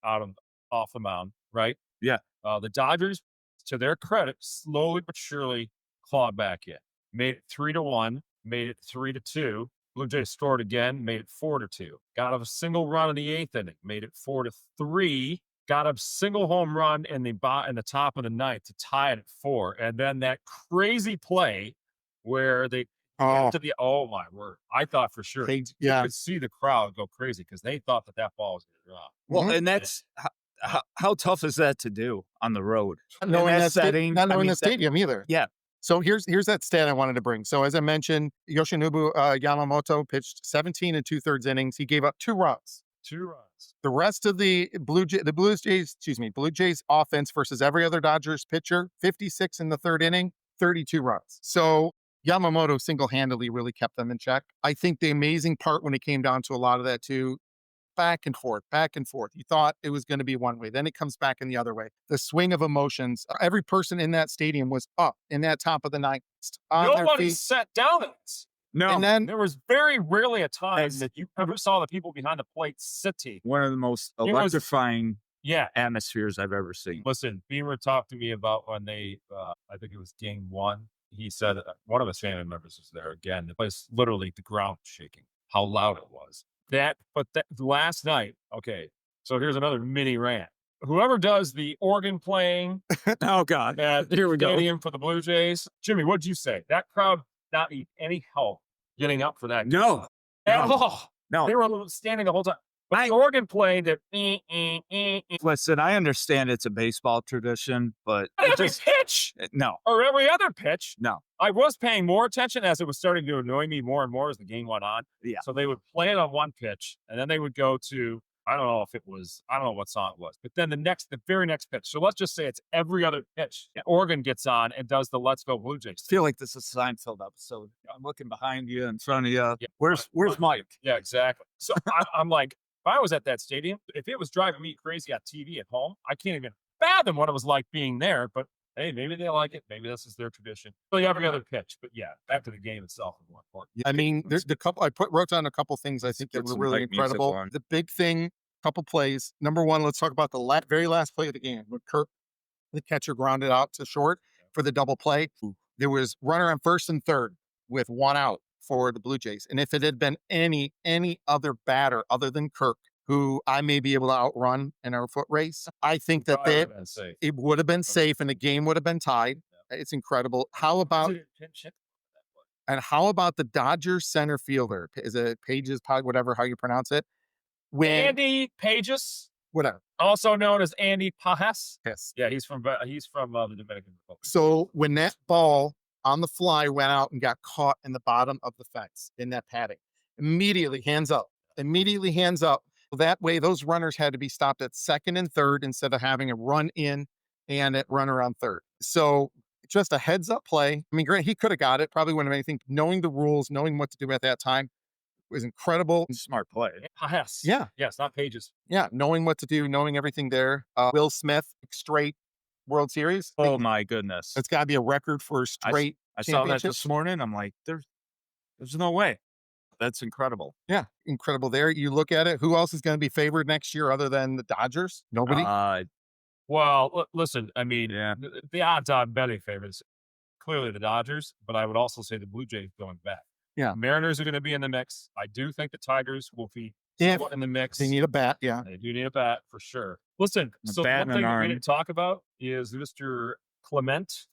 off the mound, right? Yeah. The Dodgers, to their credit, slowly but surely clawed back in. Made it 3-1. Made it 3-2. Blue Jays scored again, made it 4-2. Got a single run in the 8th inning, made it 4-3. Got a single home run in the top of the 9th to tie it at 4. And then that crazy play where they get to the my word! I thought for sure you could see the crowd go crazy because they thought that ball was going to drop. Well, and that's how tough is that to do on the road? Not knowing the stadium either. Yeah. So here's that stat I wanted to bring. So as I mentioned, Yoshinobu Yamamoto pitched 17 2/3 innings. He gave up 2 runs. 2 runs. The rest of the Blue Jays offense versus every other Dodgers pitcher, 56 in the 3rd inning, 32 runs. So Yamamoto single-handedly really kept them in check. I think the amazing part when it came down to a lot of that too, back and forth. You thought it was going to be one way. Then it comes back in the other way. The swing of emotions. Every person in that stadium was up in that top of the 9th. Nobody sat down. No. And then there was very rarely a time that you ever saw the people behind the plate sitting. One of the most electrifying atmospheres I've ever seen. Listen, Beamer talked to me about when they, I think it was game 1. He said one of his family members was there again. The place, literally, the ground shaking. How loud it was. But last night, okay, so here's another mini rant. Whoever does the organ playing oh God, here we go for the Blue Jays, Jimmy, what'd you say? That crowd not need any help getting up for that. No. They were standing the whole time. But the organ playing that. Listen, I understand it's a baseball tradition, but every pitch, or every other pitch, no. I was paying more attention as it was starting to annoy me more and more as the game went on. Yeah. So they would play it on one pitch, and then they would go to I don't know what song it was, but then the very next pitch. So let's just say it's every other pitch. Yeah. Organ gets on and does the "Let's Go Blue Jays." I feel like this is a Seinfeld episode. I'm looking behind you, in front of you. Yeah. Where's Mike? Yeah, exactly. So I'm like, if I was at that stadium, if it was driving me crazy on TV at home, I can't even fathom what it was like being there. But hey, maybe they like it. Maybe this is their tradition. Really every other pitch. But yeah, back to the game itself is more important. I mean, there's wrote down a couple things I think that were really incredible. The big thing, couple plays. Number one, let's talk about the very last play of the game when Kirk, the catcher, grounded out to short for the double play. There was runner on 1st and 3rd with 1 out for the Blue Jays. And if it had been any other batter other than Kirk, who I may be able to outrun in our foot race, I think that it would have been safe and the game would have been tied. Yeah. It's incredible. How about the Dodgers center fielder? Is it Pages, whatever, how you pronounce it? Andy Pages, whatever, also known as Andy Pajas. Yes. Yeah, he's from the Dominican Republic. So when that ball on the fly went out and got caught in the bottom of the fence in that padding, immediately hands up. That way, those runners had to be stopped at 2nd and 3rd instead of having a run in and a runner on 3rd. So just a heads up play. I mean, Grant, he could have got it. Probably wouldn't have anything. Knowing the rules, knowing what to do at that time was incredible. Smart play. Yes. Yeah. Yes, not Pages. Yeah. Knowing what to do, knowing everything there. Will Smith, straight World Series. Oh my goodness. It's got to be a record for straight. I saw that this morning. I'm like, there's no way. That's incredible. Yeah, incredible there. You look at it, who else is going to be favored next year other than the Dodgers? Nobody? Well, listen, I mean, the odds-on betting favorites, clearly the Dodgers, but I would also say the Blue Jays going back. Yeah. Mariners are going to be in the mix. I do think the Tigers will be somewhat in the mix. They need a bat, yeah. They do need a bat for sure. Listen, A so bat one and an thing that we arm. didn't talk about is Mr. Clement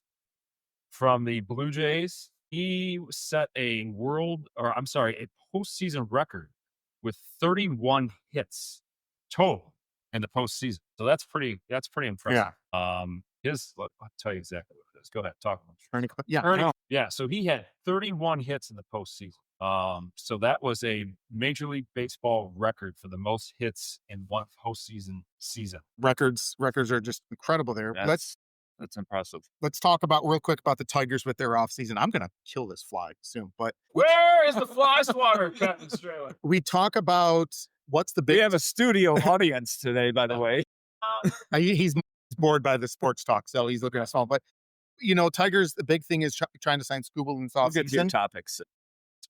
from the Blue Jays. He set a postseason record with 31 hits total in the postseason. So that's pretty impressive. I'll tell you exactly what it is. Go ahead, talk about it. Yeah. So he had 31 hits in the postseason. So that was a Major League Baseball record for the most hits in one postseason season. Records are just incredible there. That's impressive. Let's talk about real quick about the Tigers with their offseason. I'm gonna kill this fly soon, but Where is the fly swatter, Captain Australia? we talk about what's the We big. have a studio audience today, by the way. He's bored by the sports talk, so he's looking at us all. But Tigers. The big thing is trying to sign Skubal in this We'll get to your offseason. topics.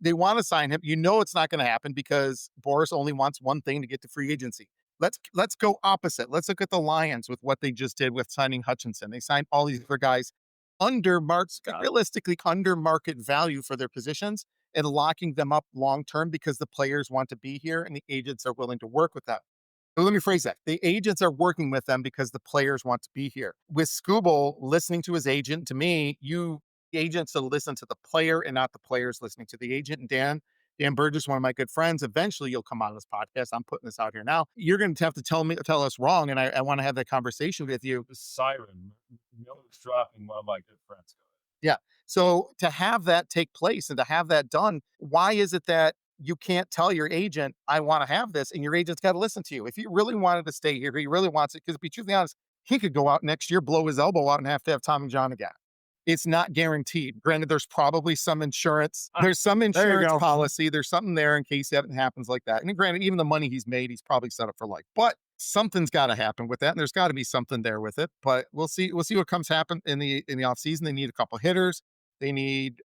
They want to sign him. It's not going to happen because Boris only wants one thing to get to free agency. Let's go opposite. Let's look at the Lions with what they just did with signing Hutchinson. They signed all these other guys realistically under market value for their positions and locking them up long term because the players want to be here and the agents are willing to work with them. So let me phrase that. The agents are working with them because the players want to be here. With Skubal listening to his agent, to me, the agents to listen to the player and not the players listening to the agent. And Dan Burgess, one of my good friends, eventually you'll come on this podcast. I'm putting this out here now. You're going to have to tell us wrong. And I want to have that conversation with you. The siren, Miller's dropping one of my good friends. Yeah. So to have that take place and to have that done, why is it that you can't tell your agent, I want to have this, and your agent's got to listen to you? If he really wanted to stay here, he really wants it, because to be truthfully honest, he could go out next year, blow his elbow out, and have to have Tommy John again. It's not guaranteed. Granted, there's probably some insurance. There's some insurance policy. There's something there in case it happens like that. And granted, even the money he's made, he's probably set up for life. But something's got to happen with that, and there's got to be something there with it. But we'll see. We'll see what comes happen in the offseason. They need a couple hitters. They need,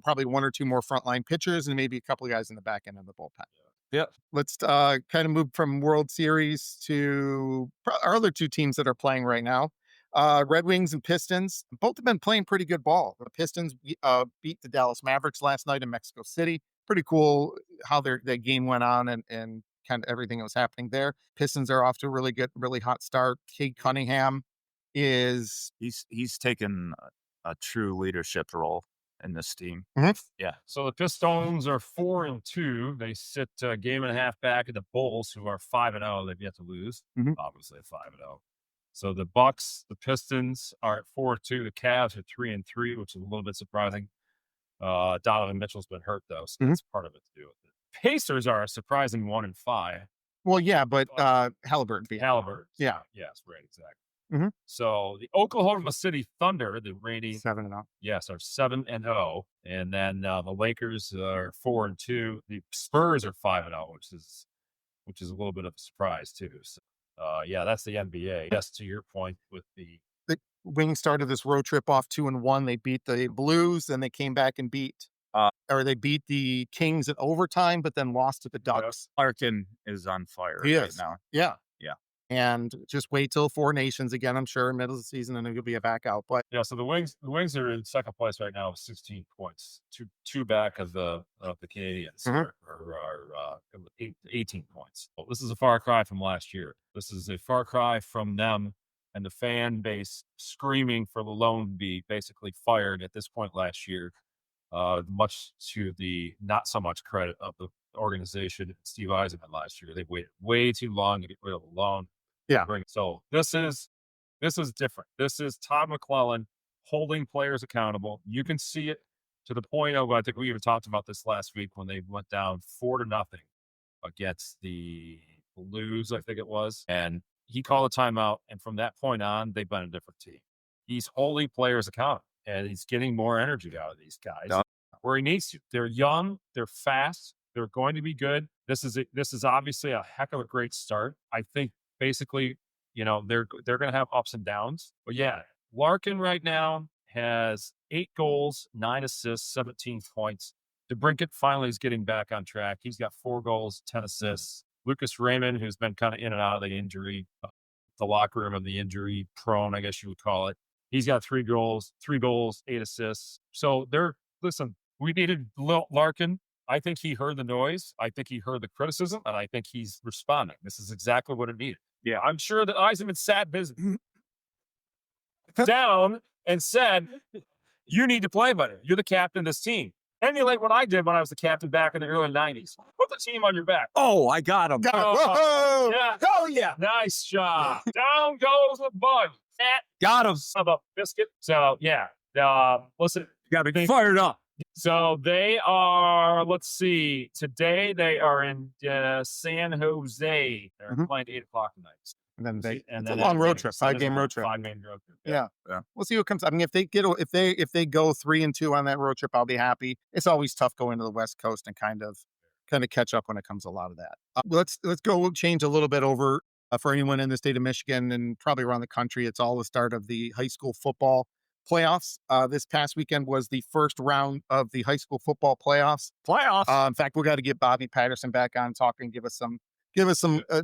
probably one or two more frontline pitchers and maybe a couple of guys in the back end of the bullpen. Yeah. Let's kind of move from World Series to our other two teams that are playing right now. Red Wings and Pistons. Both have been playing pretty good ball. The Pistons beat the Dallas Mavericks last night in Mexico City. Pretty cool how that game went on and kind of everything that was happening there. Pistons are off to a really hot start. Cade Cunningham he's taken a true leadership role in this team. Mm-hmm. Yeah. So the Pistons are 4-2. They sit a game and a half back of the Bulls, who are 5-0. They've yet to lose. Mm-hmm. Obviously 5-0. So the Bucks, the Pistons are at 4-2. The Cavs are 3-3, which is a little bit surprising. Donovan Mitchell's been hurt though, so that's part of it to do with it. Pacers are a surprising 1-5. Well, yeah, but Halliburton. Halliburton. Yeah. Yes, right, exactly. Mm-hmm. So the Oklahoma City Thunder, the reigning 7-0. Yes, are 7-0, and then the Lakers are 4-2. The Spurs are 5-0, which is a little bit of a surprise too. So, that's the NBA. Yes, to your point with the Wings started this road trip off 2-1. They beat the Blues, and they came back and beat the Kings in overtime, but then lost to the Ducks. Larkin is on fire now. Yeah. Yeah. And just wait till Four Nations again, I'm sure, middle of the season, and it'll be a back out. But yeah, so the Wings are in second place right now with 16 points, two back of the Canadians, mm-hmm. are 18 points. Well, this is a far cry from last year. This is a far cry from them and the fan base screaming for Lalone to be basically fired at this point last year, much to the not so much credit of the organization, Steve Eisenman last year. They waited way too long to get rid of Lalone. Yeah. So this is different. This is Todd McClellan holding players accountable. You can see it to the point of, I think we even talked about this last week when they went down 4-0 against the Blues, I think it was. And he called a timeout. And from that point on, they've been a different team. He's holding players accountable, and he's getting more energy out of these guys where he needs to. They're young. They're fast. They're going to be good. This is obviously a heck of a great start. I think basically, they're going to have ups and downs. But yeah, Larkin right now has 8 goals, 9 assists, 17 points. DeBrincat finally is getting back on track. He's got 4 goals, 10 assists. Lucas Raymond, who's been kind of in and out of the injury, the locker room of the injury prone, I guess you would call it. He's got 3 goals, 8 assists. So listen, we needed Larkin I think he heard the noise. I think he heard the criticism, and I think he's responding. This is exactly what it needed. Yeah. I'm sure that Eisenman sat down and said, "You need to play better. You're the captain of this team. Emulate what I did when I was the captain back in the early 90s. Put the team on your back." Oh, I got him. Whoa! Yeah. Oh, yeah. Nice job. Down goes the bug. That Got him. son of a biscuit. So, yeah. Listen, Got to be fired up. so they are, let's see, today they are in San Jose. They're Mhm. playing 8 o'clock tonight. And then And it's a then long that road game. trip, So this is 5-game a road trip. 5-game road trip. Yeah. Yeah. We'll see what comes. I mean, if they go 3-2 on that road trip, I'll be happy. It's always tough going to the West Coast and kind of catch up when it comes to a lot of that. Let's go. We'll change a little bit over for anyone in the state of Michigan and probably around the country. It's all the start of the high school football playoffs. This past weekend was the first round of the high school football playoffs. In fact, we got to get Bobby Patterson back on talking, give us some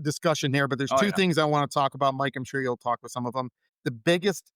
discussion here. But there's two things I want to talk about, Mike. I'm sure you'll talk with some of them. The biggest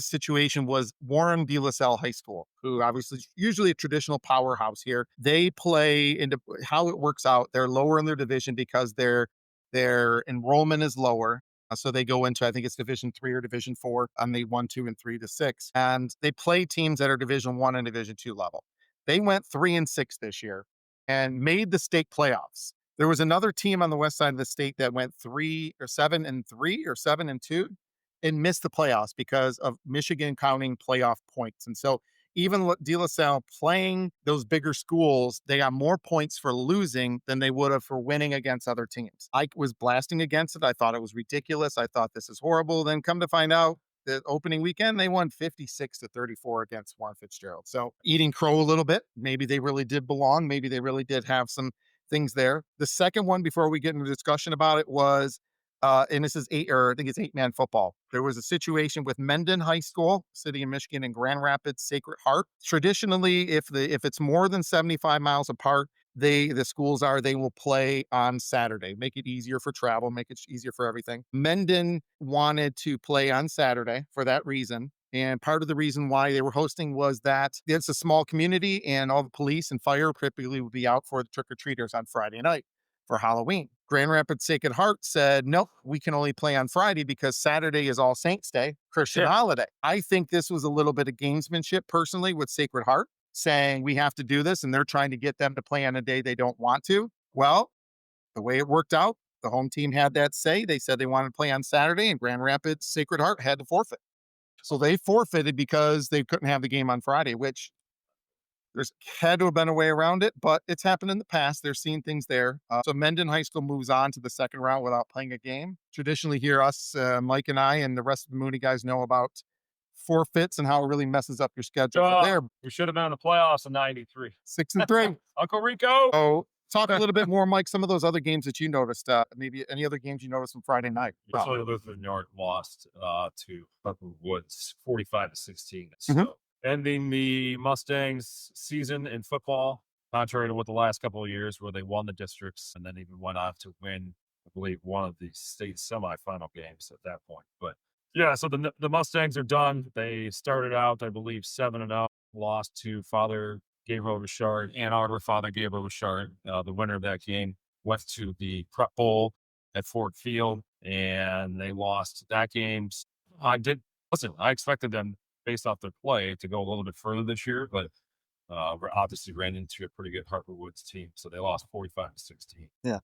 situation was Warren De La Salle High School, who obviously is usually a traditional powerhouse here. They play into how it works out. They're lower in their division because their enrollment is lower. So they go into, I think it's Division 3 or Division 4 on the 1, 2, and 3 to 6. And they play teams that are Division 1 and Division 2 level. They went 3-6 this year and made the state playoffs. There was another team on the west side of the state that went 3 or 7-3 or 7-2 and missed the playoffs because of Michigan counting playoff points. And so even De La Salle playing those bigger schools, they got more points for losing than they would have for winning against other teams. I was blasting against it. I thought it was ridiculous. I thought this is horrible. Then come to find out, the opening weekend, they won 56-34 against Warren Fitzgerald. So eating crow a little bit. Maybe they really did belong. Maybe they really did have some things there. The second one, before we get into discussion about it, was and this is I think it's 8-man football. There was a situation with Mendon High School, city of Michigan, and Grand Rapids Sacred Heart. Traditionally, if it's more than 75 miles apart, the schools they will play on Saturday, make it easier for travel, make it easier for everything. Mendon wanted to play on Saturday for that reason. And part of the reason why they were hosting was that it's a small community and all the police and fire typically would be out for the trick-or-treaters on Friday night for Halloween. Grand Rapids Sacred Heart said, nope, we can only play on Friday because Saturday is All Saints Day, Christian holiday. I think this was a little bit of gamesmanship personally with Sacred Heart saying we have to do this, and they're trying to get them to play on a day they don't want to. Well, the way it worked out, the home team had that say. They said they wanted to play on Saturday, and Grand Rapids Sacred Heart had to forfeit. So they forfeited because they couldn't have the game on Friday, which there's had to have been a way around it, but it's happened in the past. They're seeing things there. So Mendon High School moves on to the second round without playing a game. Traditionally here, Mike and I and the rest of the Mooney guys know about forfeits and how it really messes up your schedule. There, We should have been in the playoffs in 93. 6-3. Uncle Rico. So talk a little bit more, Mike, some of those other games that you noticed, maybe any other games you noticed on Friday night. Lutheran York lost to Harper Woods 45-16. Mhm. So ending the Mustangs season in football, contrary to what the last couple of years where they won the districts and then even went on to win, I believe, one of the state semifinal games at that point. But yeah, so the Mustangs are done. They started out, I believe, 7-0, lost to Father Gabriel Richard, Ann Arbor Father Gabriel Richard. The winner of that game went to the Prep Bowl at Ford Field, and they lost that game. I expected them, based off their play, to go a little bit further this year, but obviously ran into a pretty good Harper Woods team, so they lost 45-16. Yeah.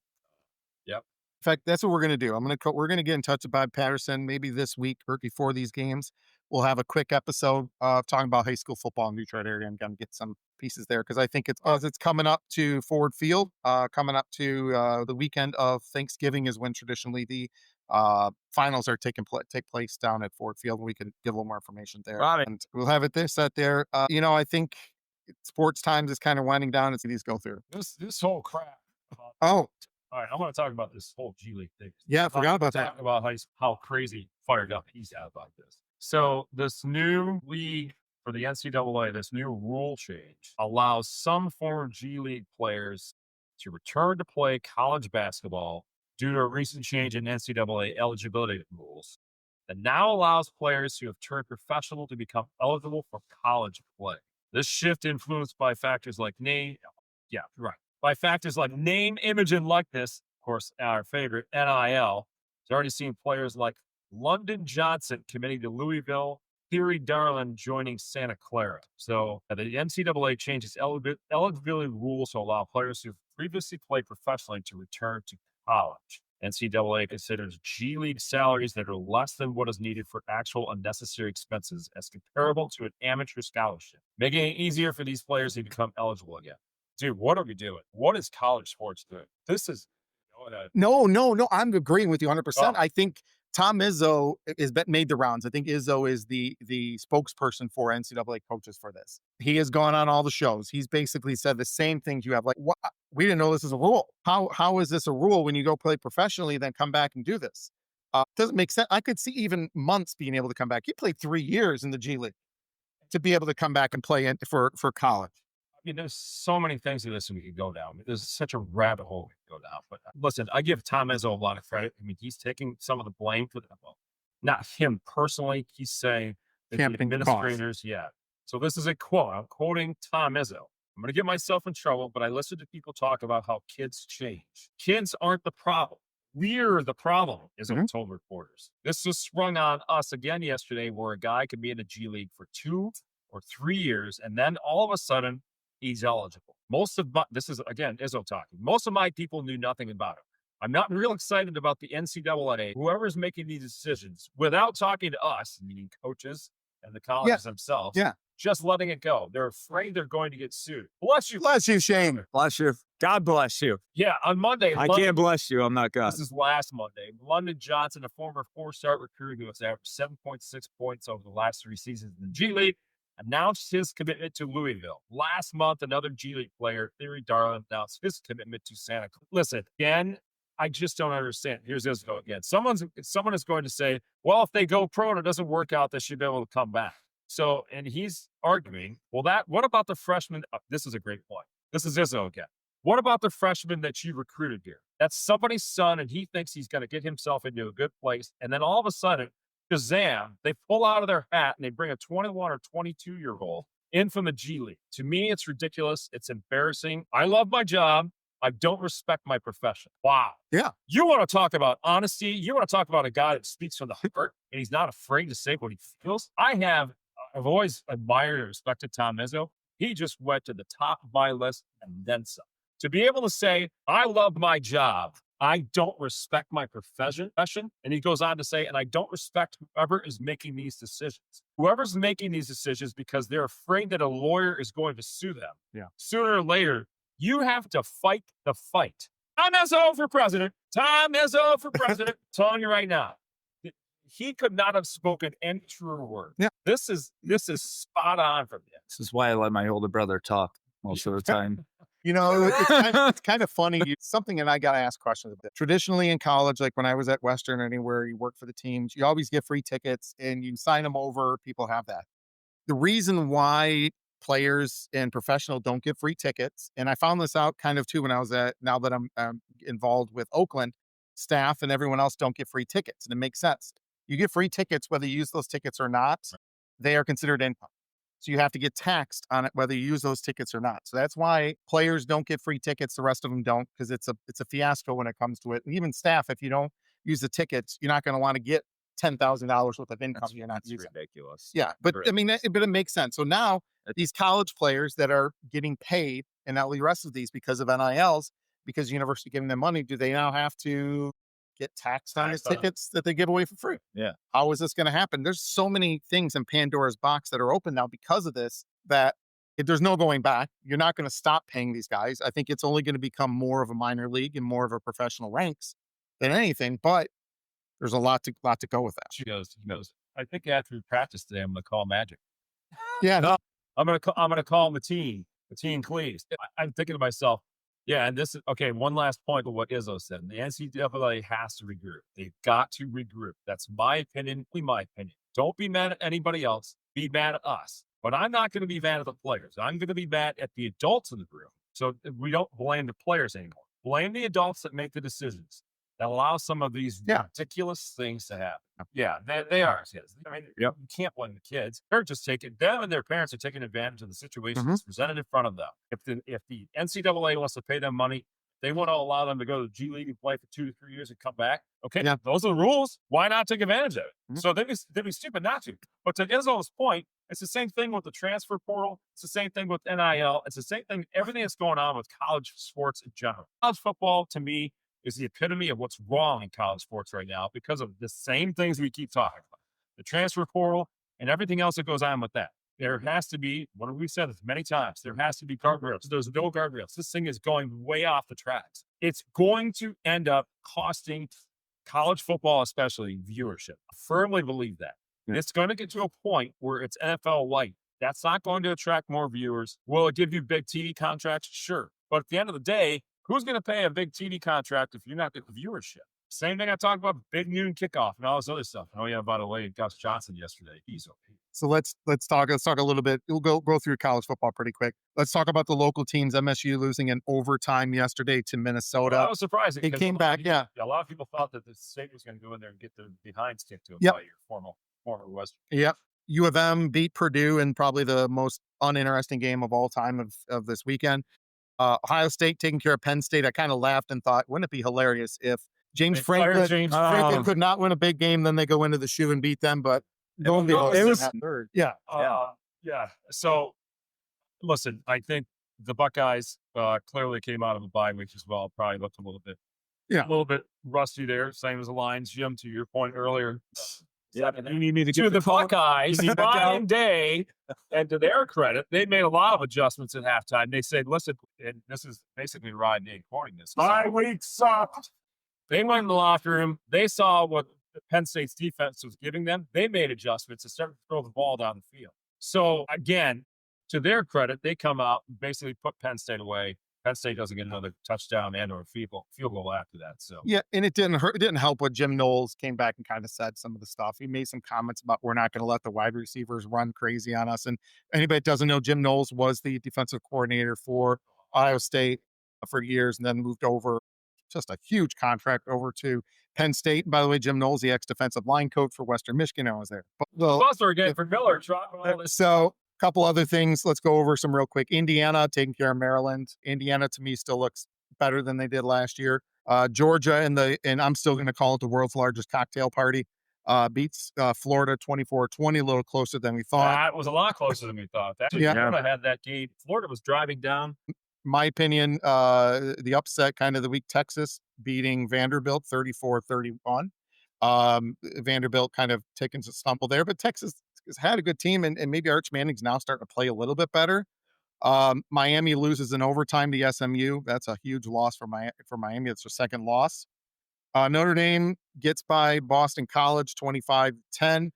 Yep. In fact, that's what we're going to do. We're going to get in touch with Bob Patterson maybe this week or before these games. We'll have a quick episode talking about high school football in the Detroit area and kind of get some pieces there because I think it's coming up to Ford Field, coming up to the weekend of Thanksgiving is when traditionally the finals are take place down at Ford Field, and we can give a little more information there. And we'll have it set there. I think sports times is kind of winding down as these go through. This whole crap. Oh, all right, I want to talk about this whole G League thing. yeah, I forgot about that. Talk about how crazy fired up he's at about this. So this new league for the NCAA, this new rule change allows some former G League players to return to play college basketball due to a recent change in NCAA eligibility rules that now allows players who have turned professional to become eligible for college play. This shift influenced by factors like Yeah, right. By factors like name, image, and likeness, of course, our favorite NIL. It's already seen players like London Johnson committing to Louisville, Theory Darlin joining Santa Clara. So the NCAA changes eligibility rules to allow players who previously played professionally to return to college. NCAA considers G League salaries that are less than what is needed for actual unnecessary expenses as comparable to an amateur scholarship, making it easier for these players to become eligible again. Dude, what are we doing? What is college sports doing? This is No. I'm agreeing with you 100%. oh, I think Tom Izzo made the rounds. I think Izzo is the spokesperson for NCAA coaches for this. He has gone on all the shows. He's basically said the same things you have. Like, what? We didn't know this is a rule. How is this a rule when you go play professionally, then come back and do this? Doesn't make sense. I could see even months being able to come back. You played 3 years in the G League to be able to come back and play for college. I mean, there's so many things in this we could go down. There's such a rabbit hole we could go down. But listen, I give Tom Izzo a lot of credit. I mean, he's taking some of the blame for that. Well, not him personally. He's saying that the Camping costs. administrators, yeah. So this is a quote. I'm quoting Tom Izzo. I'm going to get myself in trouble, but I listen to people talk about how kids change. Kids aren't the problem. We're the problem, is what told reporters. This was sprung on us again yesterday, where a guy could be in the G League for 2 or 3 years, and then all of a sudden, he's eligible. This is, again, Izzo talking. Most of my people knew nothing about it. I'm not real excited about the NCAA, whoever's making these decisions, without talking to us, meaning coaches and the colleges themselves, just letting it go. They're afraid they're going to get sued. Bless you. Bless you, Shane. Bless you. God bless you. Yeah, on Monday. I can't bless you. I'm not God. This is last Monday. London Johnson, a former 4-star recruit who has averaged 7.6 points over the last 3 seasons in the G League, announced his commitment to Louisville. Last month, another G League player, Theory Darlin, announced his commitment to Santa Clara. Listen, again, I just don't understand. Here's Izzo again. Someone is going to say, well, if they go pro and it doesn't work out, they should be able to come back. So, and he's arguing, well, what about the freshman? This is a great point. This is Izzo again. What about the freshman that you recruited here? That's somebody's son, and he thinks he's going to get himself into a good place. And then all of a sudden, Shazam, they pull out of their hat and they bring a 21 or 22-year-old in from the G League. To me, it's ridiculous. It's embarrassing. I love my job. I don't respect my profession. Wow. Yeah. You want to talk about honesty? You want to talk about a guy that speaks from the heart and he's not afraid to say what he feels? I've always admired and respected Tom Izzo. He just went to the top of my list and then some. To be able to say, I love my job, I don't respect my profession. And he goes on to say, and I don't respect whoever is making these decisions. Whoever's making these decisions because they're afraid that a lawyer is going to sue them. Yeah. Sooner or later, you have to fight the fight. Tom Izzo for president. Tom Izzo for president. I'm telling you right now. He could not have spoken any truer word. Yeah. This is spot on from him. This is why I let my older brother talk most of the time. You know, it's kind of funny. Something that I got to ask questions about. Traditionally in college, like when I was at Western or anywhere, you work for the teams, you always get free tickets and you sign them over. People have that. The reason why players and professional don't get free tickets, and I found this out kind of too when now that I'm involved with Oakland, staff and everyone else don't get free tickets. And it makes sense. You get free tickets, whether you use those tickets or not, they are considered income. So you have to get taxed on it, whether you use those tickets or not. So that's why players don't get free tickets. The rest of them don't, because it's a fiasco when it comes to it. And even staff, if you don't use the tickets, you're not going to want to get $10,000 worth of income. You're not using. Ridiculous. Yeah. But I mean, but it makes sense. So now these college players that are getting paid and not the rest of these because of NILs, because the university giving them money, do they now have to get taxed on the tickets that they give away for free? Yeah. How is this going to happen? There's so many things in Pandora's box that are open now because of this, that if there's no going back, you're not going to stop paying these guys. I think it's only going to become more of a minor league and more of a professional ranks than anything, but there's a lot to go with that. He goes, I think after we practice today, I'm going to call Magic. Yeah. No. I'm going to call Mateen Cleese. I'm thinking to myself, yeah, and this is, okay, one last point of what Izzo said. The NCAA has to regroup. They've got to regroup. That's my opinion, only my opinion. Don't be mad at anybody else. Be mad at us. But I'm not going to be mad at the players. I'm going to be mad at the adults in the room. So we don't blame the players anymore. Blame the adults that make the decisions. that allow some of these ridiculous things to happen. Yeah, they are kids. I mean, you can't blame the kids. They're just them and their parents are taking advantage of the situation that's presented in front of them. If the NCAA wants to pay them money, they want to allow them to go to the G League and play for 2 to 3 years and come back. Okay, those are the rules. Why not take advantage of it? So they'd be stupid not to. But to Izzo's point, it's the same thing with the transfer portal. It's the same thing with NIL. It's the same thing. Everything that's going on with college sports in general. College football, to me, is the epitome of what's wrong in college sports right now because of the same things we keep talking about. The transfer portal and everything else that goes on with that. There has to be, what have we said this many times, there has to be guardrails. There's no guardrails. This thing is going way off the tracks. It's going to end up costing college football, especially, viewership. I firmly believe that. It's going to get to a point where it's NFL light. That's not going to attract more viewers. Will it give you big TV contracts? Sure. But at the end of the day, who's going to pay a big TV contract if you're not getting viewership? Same thing I talked about, big noon kickoff and all this other stuff. Oh yeah, by the way, Gus Johnson yesterday. He's okay. So let's talk a little bit. We'll go through college football pretty quick. Let's talk about the local teams. MSU losing in overtime yesterday to Minnesota. Well, that was surprising. It came back, a lot of people thought that the state was going to go in there and get their behinds kicked to them by your former Western. Yep. U of M beat Purdue in probably the most uninteresting game of all time of this weekend. Ohio State taking care of Penn State. I kind of laughed and thought, wouldn't it be hilarious if James Franklin could not win a big game, then they go into the shoe and beat them, but it was third. So listen, I think the Buckeyes clearly came out of a bye week as well. Probably looked a little bit rusty there. Same as the Lions, Jim, to your point earlier. You need me to get the Buckeyes, Ryan Day, and to their credit, they made a lot of adjustments at halftime. They said, listen, and this is basically Ryan Day quoting this. 5 weeks sucked. They went in the locker room. They saw what Penn State's defense was giving them. They made adjustments and started to throw the ball down the field. So again, to their credit, they come out and basically put Penn State away. Penn State doesn't get another touchdown and or field goal after that. So and it didn't hurt. It didn't help what Jim Knowles came back and kind of said some of the stuff. He made some comments about we're not going to let the wide receivers run crazy on us. And anybody that doesn't know, Jim Knowles was the defensive coordinator for Ohio State for years, and then moved over, just a huge contract, over to Penn State. And by the way, Jim Knowles, the ex-defensive line coach for Western Michigan, I was there. Buster again for Miller. So couple other things. Let's go over some real quick. Indiana taking care of Maryland. Indiana to me still looks better than they did last year. Georgia and I'm still going to call it the world's largest cocktail party. Beats Florida 24-20, a little closer than we thought. That was a lot closer than we thought. Florida had that game. Florida was driving down. My opinion, the upset kind of the week, Texas beating Vanderbilt 34-31. Vanderbilt kind of taking a stumble there, but Texas has had a good team, and maybe Arch Manning's now starting to play a little bit better. Miami loses in overtime to SMU. That's a huge loss for Miami. It's their second loss. Notre Dame gets by Boston College 25-10.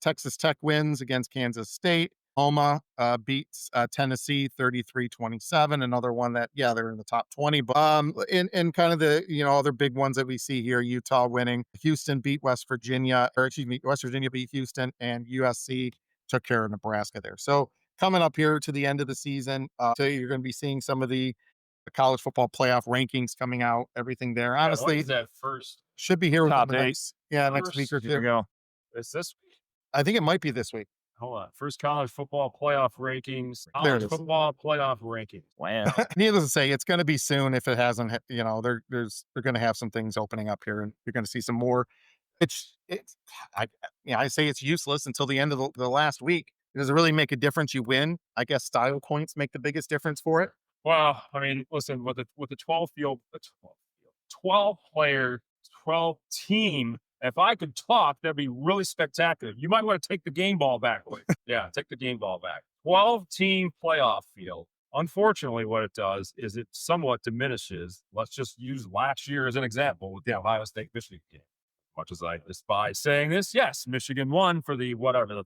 Texas Tech wins against Kansas State. Oklahoma beats Tennessee 33-27. Another one that, they're in the top 20. But in kind of the other big ones that we see here, Utah winning. Houston beat West Virginia beat Houston, and USC took care of Nebraska there. So coming up here to the end of the season, you're going to be seeing some of the college football playoff rankings coming out, everything there. Honestly, that first should be here with top the eight. next week or two. Here we go. Is this week? I think it might be this week. Hold on. First college football playoff rankings. There it is. Football playoff rankings. Wow. Needless to say, it's going to be soon. If it hasn't, they're going to have some things opening up here, and you're going to see some more. I say it's useless until the end of the last week. Does it really make a difference? You win. I guess style points make the biggest difference for it. Well, I mean, listen, with the 12 player, 12 team. If I could talk, that'd be really spectacular. You might want to take the game ball back. Take the game ball back. 12-team playoff field. Unfortunately, what it does is it somewhat diminishes. Let's just use last year as an example with the Ohio State-Michigan game. Much as I despise saying this, yes, Michigan won for the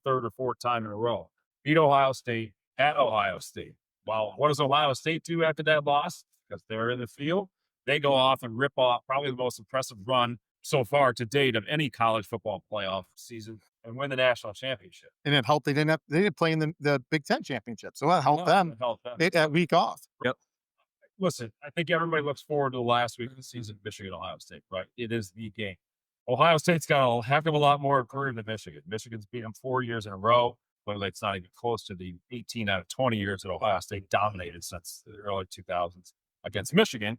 third or fourth time in a row. Beat Ohio State at Ohio State. Well, what does Ohio State do after that loss? Because they're in the field. They go off and rip off probably the most impressive run so far to date of any college football playoff season and win the national championship. And it helped. They didn't play in the Big Ten championship, so that helped them. It helped them. That week off. Yep. listen, I think everybody looks forward to the last week of the season, Michigan, Ohio State, right? It is the game. Ohio State's got a heck of a lot more career than Michigan. Michigan's beat them 4 years in a row. Clearly, it's not even close to the 18 out of 20 years that Ohio State dominated since the early 2000s against Michigan.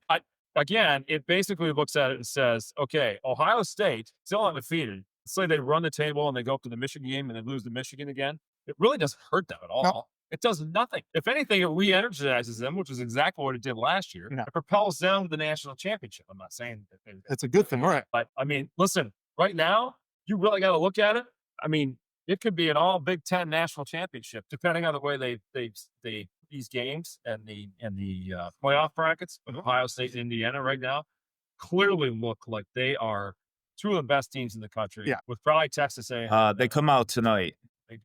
Again, it basically looks at it and says, okay, Ohio State still undefeated. Let's say they run the table and they go up to the Michigan game and then lose to Michigan again. It really doesn't hurt them at all. No. It does nothing. If anything, it re-energizes them, which is exactly what it did last year. Yeah. It propels them to the national championship. I'm not saying that It's a good thing, right? but I mean, listen, right now, you really got to look at it. I mean, it could be an all Big Ten national championship, depending on the way they these games and the playoff brackets. But Ohio State and Indiana right now clearly look like they are two of the best teams in the country. Yeah. With probably Texas A&M. They come out tonight.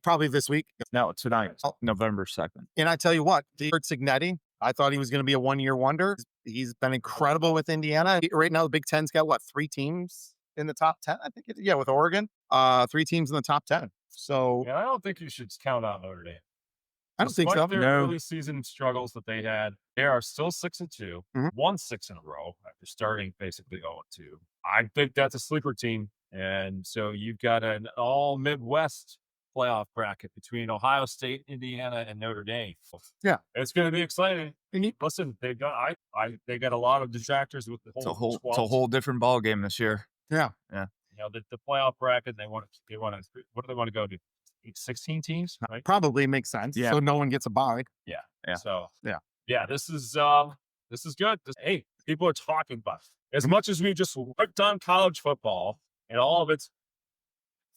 Probably this week. No, tonight, Oh. November 2nd. And I tell you what, Signetti, I thought he was going to be a one-year wonder. He's been incredible with Indiana. Right now, the Big Ten's got, 3 teams in the top 10? I think yeah, with Oregon. 3 teams in the top 10. So Yeah, I don't think you should count out Notre Dame. I don't think so. Despite their No. early season struggles that they had, they are still 6-2, Mhm. won 6 in a row after starting basically 0-2. I think that's a sleeper team. And so you've got an all Midwest playoff bracket between Ohio State, Indiana, and Notre Dame. Yeah. It's going to be exciting. And you- Listen, they got they got a lot of detractors with the It's a whole whole, it's a whole different ball game this year. Yeah. You know, the playoff bracket. They want to. What do they want to go to? 16 teams, right? Probably makes sense. Yeah. So no one gets a bye. Yeah. So Yeah. This is good. Hey, people are talking about it. As much as we just worked on college football and all of its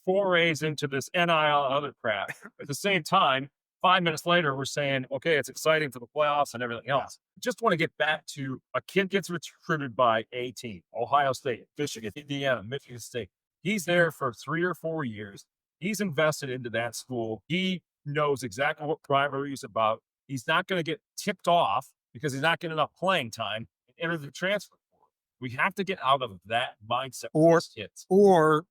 forays into this NIL and other crap. At the same time, 5 minutes later, we're saying, okay, it's exciting for the playoffs and everything else. Just want to get back to a kid gets recruited by a team, Ohio State, Michigan, Indiana, Michigan State. He's there for 3 or 4 years. He's invested into that school. He knows exactly what rivalry is about. He's not going to get tipped off because he's not getting enough playing time and enter the transfer portal. We have to get out of that mindset Or- with these kids. Or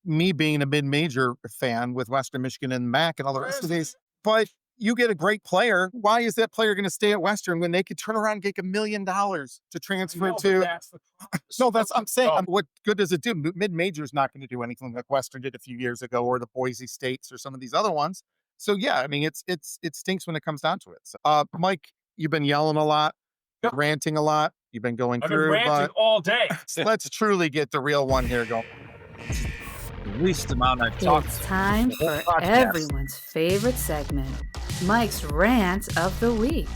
me being a mid-major fan with Western Michigan and MAC and all the rest of these. But you get a great player. Why is that player going to stay at Western when they could turn around and get $1 million to transfer No, but to? that's the No, that's I'm saying. Oh. What good does it do? Mid-major is not going to do anything like Western did a few years ago, or the Boise States, or some of these other ones. So yeah, I mean, it stinks when it comes down to it. So, Mike, you've been yelling a lot, Yep. ranting a lot. You've been going I've been through, ranting but all day. let's truly get the real one here going. The least amount I've talked. It's time for podcast. everyone's favorite segment, Mike's Rant of the Week.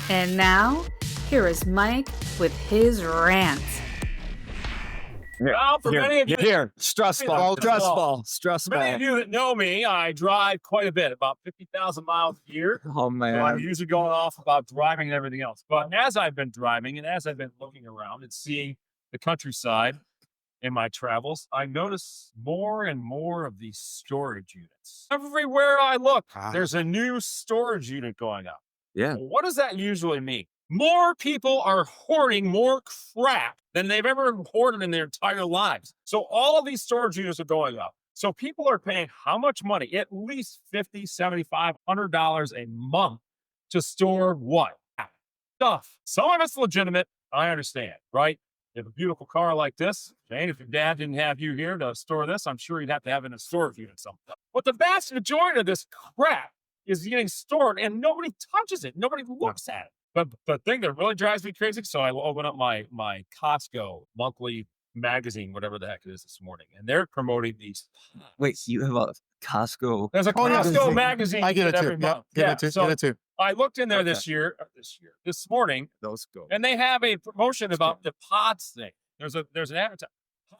And now, here is Mike with his rant. Well, for many of you, Here, stress ball, stress many of ball. you that know me, I drive quite a bit, about 50,000 miles a year. Oh So I'm man, usually going off about driving and everything else. But as I've been driving and as I've been looking around and seeing the countryside in my travels, I notice more and more of these storage units. Everywhere I look, there's a new storage unit going up. yeah. Well, what does that usually mean? More people are hoarding more crap than they've ever hoarded in their entire lives. So all of these storage units are going up. So people are paying how much money? At least $50, $75, $100 a month to store what? Stuff. Some of it's legitimate. I understand, right? You have a beautiful car like this. Jane, if your dad didn't have you here to store this, I'm sure you'd have to have it in a storage unit somewhere. But the vast majority of this crap is getting stored and nobody touches it. Nobody looks at it. But the thing that really drives me crazy, so I open up my Costco monthly magazine, whatever the heck it is this morning, and they're promoting these. Wait, you have a Costco? There's a Oh, yeah, Costco magazine. I get it every too. Yeah, month. get it too. So Get it too. I looked in there Okay. this morning, Those go. and they have a promotion about the pods thing. There's an advertisement.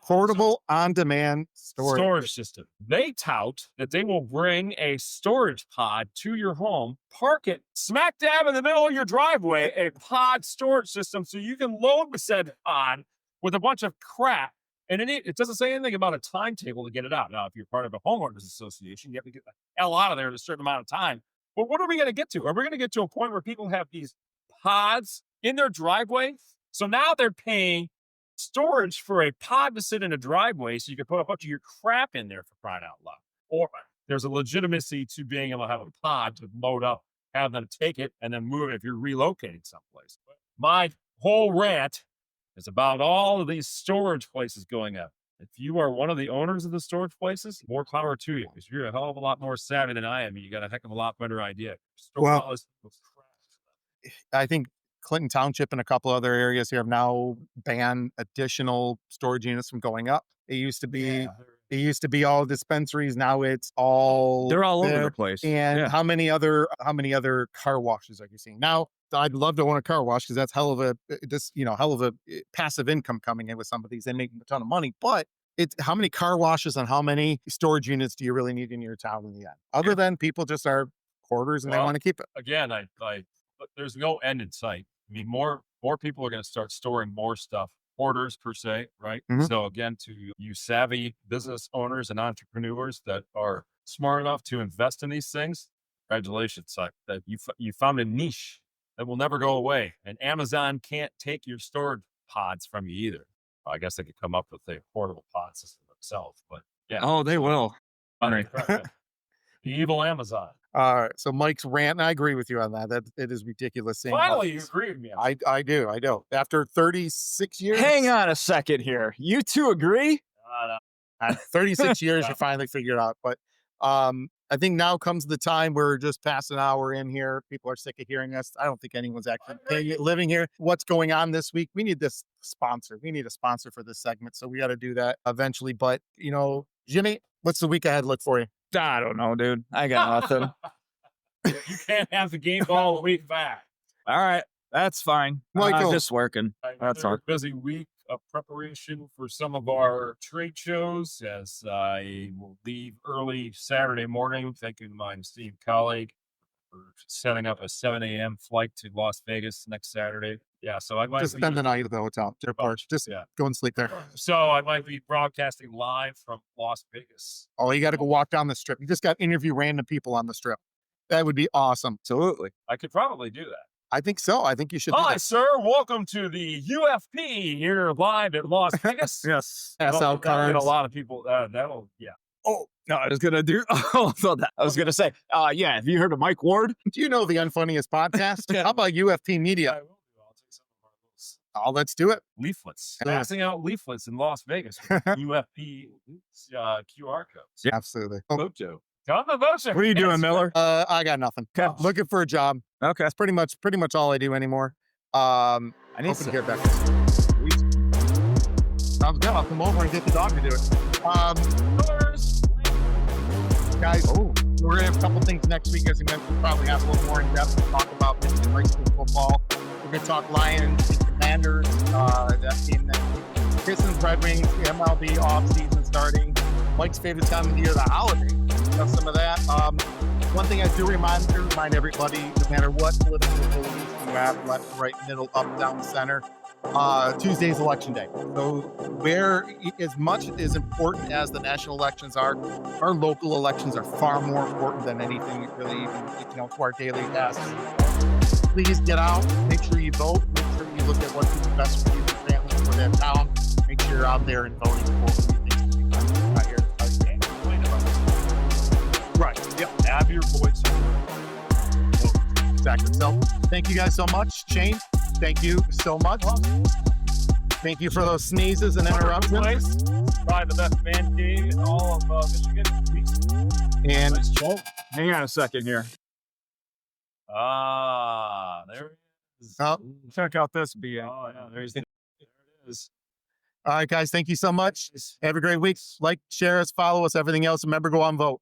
Portable on-demand storage. System. They tout that they will bring a storage pod to your home, park it smack dab in the middle of your driveway, a pod storage system, so you can load the said pod with a bunch of crap. And it doesn't say anything about a timetable to get it out. Now, if you're part of a homeowners association, you have to get the hell out of there in a certain amount of time. But what are we going to get to? Are we going to get to a point where people have these pods in their driveway? So now they're paying storage for a pod to sit in a driveway so you can put a bunch of your crap in there, for crying out loud. Or there's a legitimacy to being able to have a pod to load up, have them take it, and then move it if you're relocating someplace. my whole rant is about all of these storage places going up. If you are one of the owners of the storage places, more power to you, because you're a hell of a lot more savvy than I am. You got a heck of a lot better idea. Well, I think Clinton Township and a couple other areas here have now banned additional storage units from going up. It used to be all dispensaries. Now it's all They're all over there. the place. And Yeah. how many other car washes are you seeing now? I'd love to own a car wash because that's hell of a passive income coming in with some of these. They make a ton of money, but it's how many car washes and how many storage units do you really need in your town in the end? Other than people just are hoarders and they want to keep it. Again, but there's no end in sight. I mean, more people are going to start storing more stuff. Hoarders per se, right? Mhm. So again, to you savvy business owners and entrepreneurs that are smart enough to invest in these things, congratulations! That you found a niche that will never go away, and Amazon can't take your storage pods from you either. I guess they could come up with a portable pod system themselves, but yeah. Oh, they will. The evil Amazon. All right. So Mike's rant, and I agree with you on that. That it is ridiculous. Saying Finally, you agree with me. I do. After 36 years. Hang on a second here. You two agree? At 36 years, you finally figure it out. But I think now comes the time where we're just past an hour in here. People are sick of hearing us. I don't think anyone's actually living here. What's going on this week? We need this sponsor. We need a sponsor for this segment. So we got to do that eventually. But, Jimmy, what's the week ahead look for you? I don't know, dude. I got nothing. You can't have the game ball a week back. All right. That's fine. Michael. Just working. That's all. Busy week of preparation for some of our trade shows, as I will leave early Saturday morning. Thanking my esteemed colleague for setting up a 7 a.m. flight to Las Vegas next Saturday. Yeah, so I might Just spend the night at the hotel. Just go and sleep there. So I might be broadcasting live from Las Vegas. Oh, you got to go walk down the strip. You just got to interview random people on the strip. That would be awesome. Absolutely. I could probably do that. I think so. I think you should. Hi, sir. Welcome to the UFP here live at Las Vegas. Yes. Pass out That'll get cards. a lot of people. Yeah. Oh, no, I was going to do. Oh, I was going to say, yeah. Have you heard of Mike Ward? Do you know the Unfunniest Podcast? How about UFP Media? I will do. I'll take some of our Oh, let's do it. leaflets. Yeah. Passing out leaflets in Las Vegas with UFP QR codes. Absolutely. Mojo. Come on, folks. What are you doing, Miller? I got nothing. Okay. Looking for a job. Okay. That's pretty much all I do anymore. I need Hoping to to hear back. Sounds good. I'll come over and get the dog to do it. Guys, we're gonna have a couple things next week. As you mentioned, we'll probably have a little more in depth to talk about Michigan high school football. We're gonna talk Lions and Commanders. That game next week. Pistons, Red Wings, MLB off season starting. Mike's favorite time of the year, the holidays. Have some of that. One thing I do remind everybody, no matter what political affiliations you have, left, right, middle, up, down, center, Tuesday's election day. So where, as much as important as the national elections are, our local elections are far more important than anything really, to our daily tasks. Please get out, make sure you vote, make sure you look at what's best for you, your family, for that town. Make sure you're out there and voting for what you think is not here. Right. Yep. Have your voice. Exactly. So thank you guys so much. Shane, thank you so much. Thank you for those sneezes and interruptions. Probably the best man cave in all of Michigan. And Nice job. Hang on a second here. There it is. Oh. Check out this BA. Oh, yeah. There it is. all right, guys, thank you so much. Have a great week. Like, share us, follow us, everything else. Remember, go on, vote.